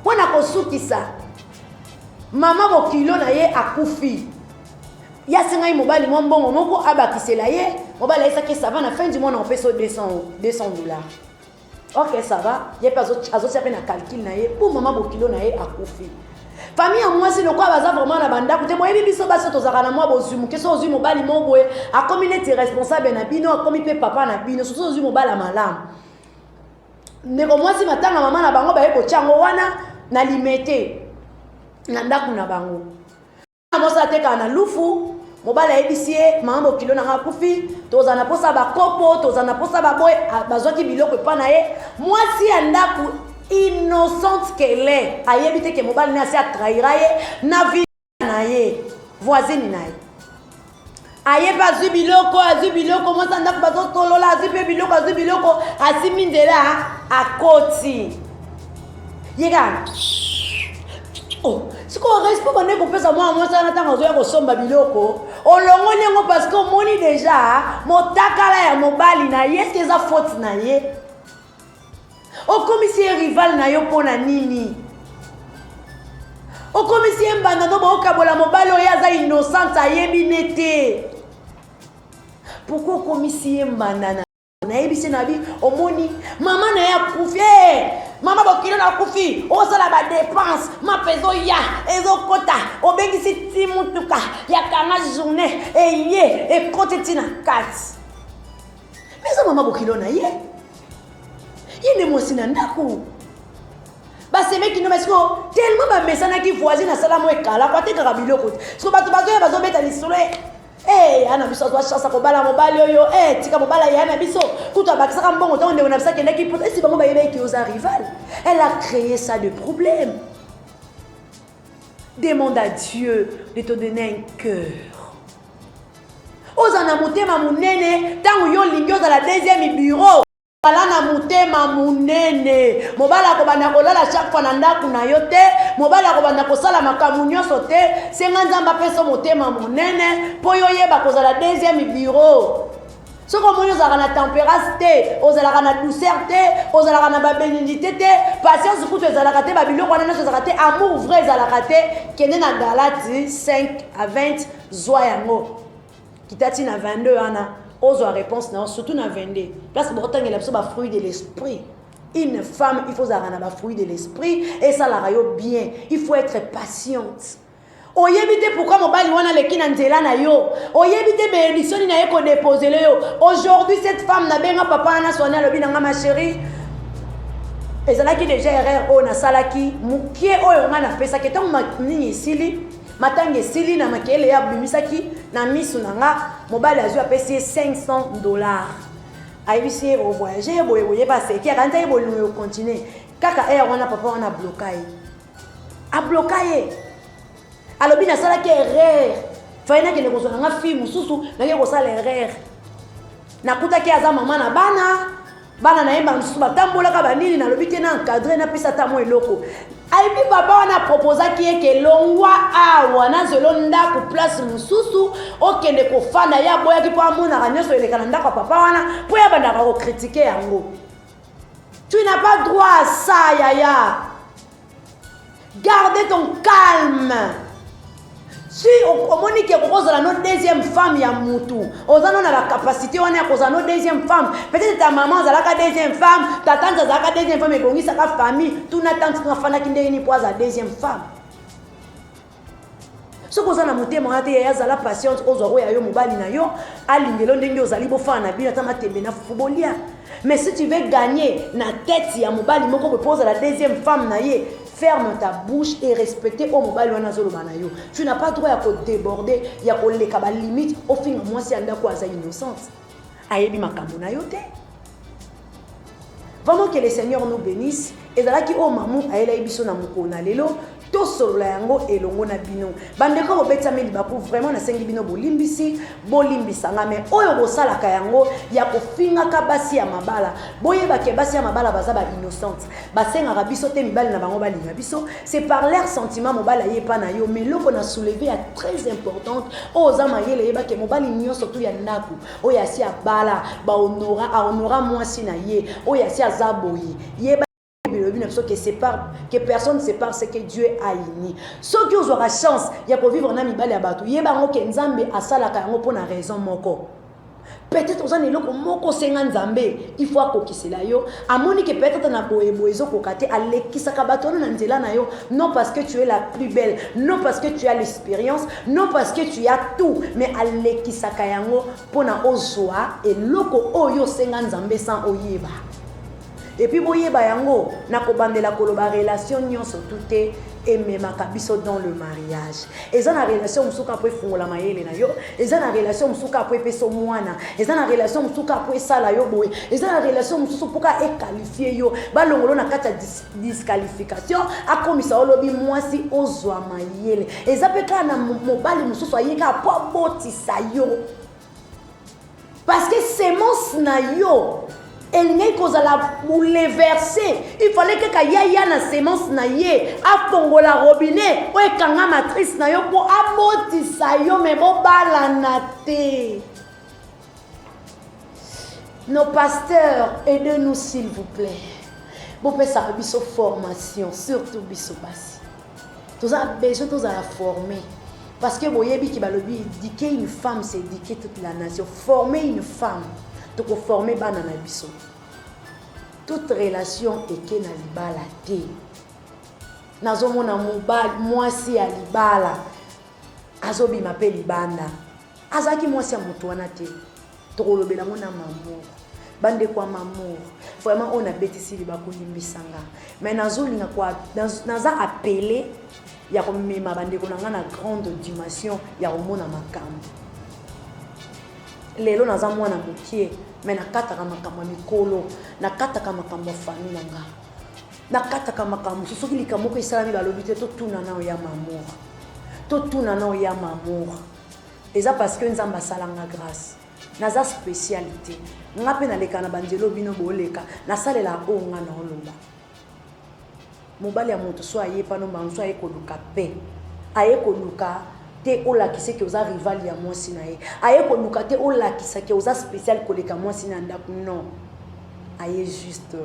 pona kosukisa mama bokilo na ye akufi ya singa mobali mbongo moko abakisela ye mobala esaki ça va na fin du mois on paye so $200. Ok, ça va. Il y a pas d'autres qui calcul na ye pour maman bokilo na ye akufi. Famille en moi c'est le quoi baza vraiment la banda côté moi biso baso to zakana moi bozumu ke so ozu mobali mobwe a communauté responsable na bino a comme pe papa na bino so ozu mobala malam. Ndeko moi si matanga mama na bango ba ye ko chango wana na limité. Na ndaku na bango. Moi ça teka na lufu mobala ebisie mambo kilo na akufi tozana posa ba kopo tozana posa ba boy bazwaki biloko pa na ye mwasi andaku innocente qu'elle est ayebite ke mobala na sia trahira ye na vie na ye voisine na ye ayeba zu biloko mwasi andaku bazo tolola azu pe biloko asimi ndela akoti yega oh siko respect bane ko pesa moi ça na tanga zo ya ko somba biloko olongoni ngo parce que moni déjà motakala ya mobali na ye est-ce que ça faute na ye o commissaire rival na yo pona nini o commissaire mbanda no ba okabola mobali o ya za innocente ayebi nete pourquoi commissaire mbanda na yebisi na bi omoni mama na ya kufi mama bokilo na kufi o sala ba dépense ma peso ya ezo kota obengisi timutuka ya kanga journée eye e koteti na kati mais mama bokilo na ye yene mosi na ndako base meki no mesko tellement ba mesana ki voisine na sala mo ekala kwa teka biloko so bato bazo bazo beta lisolo ana biso to chance ko bala mobali oyo tika mobala yana biso kuto abakisaka mbongo to ndeko na bisaka ndeki poto esi bango bayebe ki oza rival elle a créé ça de problème. Demande à Dieu de te donner un cœur. Ozana mutema munene tangu yo lingyo za la deuxième bureau balana mutema munene mobala ko bana kolala chaque fois na ndaku na yo te mobala ko bana kosala makamu nyonso te senga nzamba peso mutema munene po yo yeba kozala deuxième bureau soko moyo zaka na tempérance te ozala na douceur te ozala na babénignité te patience kuto ezala te babiloko wana nyonso ezala te amour vrai ezala te kende na Galati 5:20 zwa yango kitati na 22 ana ozo réponse na surtout na 22 place botangela biso ba fruit de l'esprit. Une femme il faut zara ba fruit de l'esprit et ça la rayo bien il faut être patiente. Oyebite pourquoi mobali wana leki na nzela na yo oyebite bénédiction na ye ko déposer le yo aujourd'hui cette femme na benga papa na sonia lobi na ma chérie ezalaki déjà erreur o na salaki mukie oyo nga na pesa ke tango nini sili matangi sili na makele ya bimisaki na misu nanga mobali azu apesi $500 ayibisi au voyager boye passer ki akanta yebo lu continuer kaka wana papa wana bloqué a bloqué alobi na sala ki erreur faina ke ne ko zona nga fi mususu na ke ko sala erreur nakuta ki aza mama na bana na yemba mususu batambola ka banini na lobi te na encadrer na pisa ta mo eloko aibi baba wana proposa ki eke longwa awa na zelo ndako place mususu okende ko fanda ya boya ki po amona ka nyonso eleka na ndako papa wana po ya banda ko critiquer yango tu n'as pas droit à ça yaya Gardez ton calme. Si on dit que vous avez notre deuxième femme, ya moutou. Vous avez la capacité, on a notre deuxième femme. Peut-être ta maman a la deuxième femme, ta tante a la deuxième femme, et bon, ça la famille. Tout n'a tante qui a fait une deuxième femme. Ce que vous avez monté, moi, il y a la patience, aux oreilles, à mobile, à l'ingélo, n'engue aux alibos, fan, à bien, à ma tébéna, footballia. Mais si tu veux gagner, na tête, il y a mobile, il me pose à la deuxième femme, naïe. Ferme ta bouche et respecte au mobile yo. Tu n'as pas droit à déborder, il y a les limite au fin moi si anda kwa za innocente. Ayebi makambo na yo te. Vraiment que le Seigneur nous bénisse et dans la qui o mamu ayela ibiso na mukona lelo to solo yango elongo na bino. Bandeko bo betami libaku vraiment na sengi bino bolimbisi, bolimbisanga mais oyo bosala ka yango ya kofinga ka basi ya mabala. Boyeba ke basi ya mabala baza ba innocente. Basenga biso te mibali na bango balinga biso, c'est par leur sentiment mobala yepa na yo mais loko na soulever est très importante. Oza mayele yeba ke mobali nyonso tu ya ndaku. Oya si ya bala ba honora mwasi na ye. Oya si azaboyi. Yeba que personne ne sépare ce que Dieu a uni. Ceux qui auront chance, il y a pour vivre dans Mibali à Batou. Yeba ngoke nzambe asala ka ngo pona raison moko. Peut-être aux années loko moko senga nzambe, il faut akokisela yo. Amoni que peut-être na boezo kokate alekisaka bato na nzela na yo, non parce que tu es la plus belle, non parce que tu as l'expérience, non parce que tu as tout, mais alekisaka yango pona ozwa et loko oyo senga nzambe sans oyeba. Et puis boyeba yango na kobandela koloba relation nyonso tuté et même kabiso dans le mariage. Et ça na relation musuka po fungola mayele na yo, et ça na relation musuka po peso mwana, et ça na relation musuka po sala yo boy, et ça na relation musuka poka e qualifier yo, ba longolo na kata disqualification, a komisa olobi mwasi ozwa mayele. Et ça pe kana mobali mususu ayeka po botisa yo. Parce que semence na yo elle n'est qu'aux la bouleverser. Il fallait que Kaya na semence na ye, a pongo la robinet, ou e kanga matrice na yo pour amortissa yo mais bon balanate. Nos pasteurs, aidez-nous s'il vous plaît. Bon peut ça biso formation, surtout biso basi. Tous a besoin tous à la former. Parce que boyebi ki balobi éduquer une femme c'est éduquer toute la nation. Former une femme. Donc former bana na biso. Toute relation eke na libala te. Nazomona mobali mwasi ya libala. Azobi mape libanda. Azaki mwasi ya moto wana te. Tokolobela mona mamour. Bande kwa mamour. Vraiment on a betisi libako limbisanga. Mais nazolinga kwa naza appelé ya komema bande konanga na grande dimension ya komona makambo. Lelo naza mwana mokie mais nakataka makambo mikolo nakataka makambo fami nanga nakataka makambo soki likambo ko esalami balobi te to tuna na ya mamour to tuna na ya mamour eza parce que nzamba salanga grâce naza spécialité ngape na leka na banzelo bino boleka nasalela o nga na oloba mobali ya moto so ayepa no banso ayekoluka pe ayekoluka te olakise ke oza rival ya mwasi na ye aye koluka te olakisa ke oza spécial koleka mwasi na ndaku non aye juste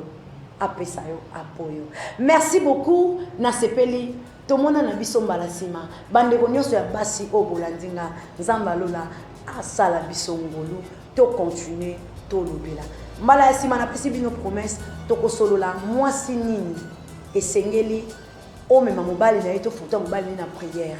apesa yo apoyo. Merci beaucoup na sepeli tomona na biso mbala sima bandeko nyonso ya basi o bolandinga nzamba lola asala biso ngolu to continuer to lobela mbala ya sima na pesi bino promesse to kosolola mwasi nini esengeli o mema mobali na ye to futa mobali na prière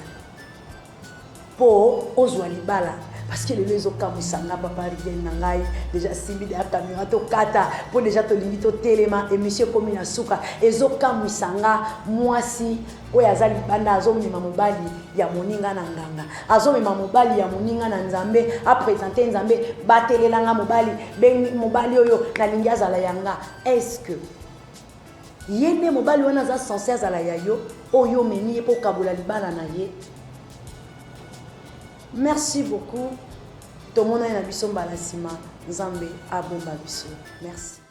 pour ozwa libala parce que les okamusanga papa rien nangai déjà simbi de caméra to kata pour déjà to limito telema et monsieur comme na suka ezokamusanga mwasi oyo azali banda azomema mobali ya moninga na nganga azomema mobali ya moninga na nzambe a présenter nzambe batelelanga mobali ben mobali oyo na lingi azala yanga est-ce que yende mobali wana za censé azala yayo oyo meni po kabula libala na ye. Merci beaucoup. Tout le monde a une ambition balasima. Nzambe abomba biso. Merci.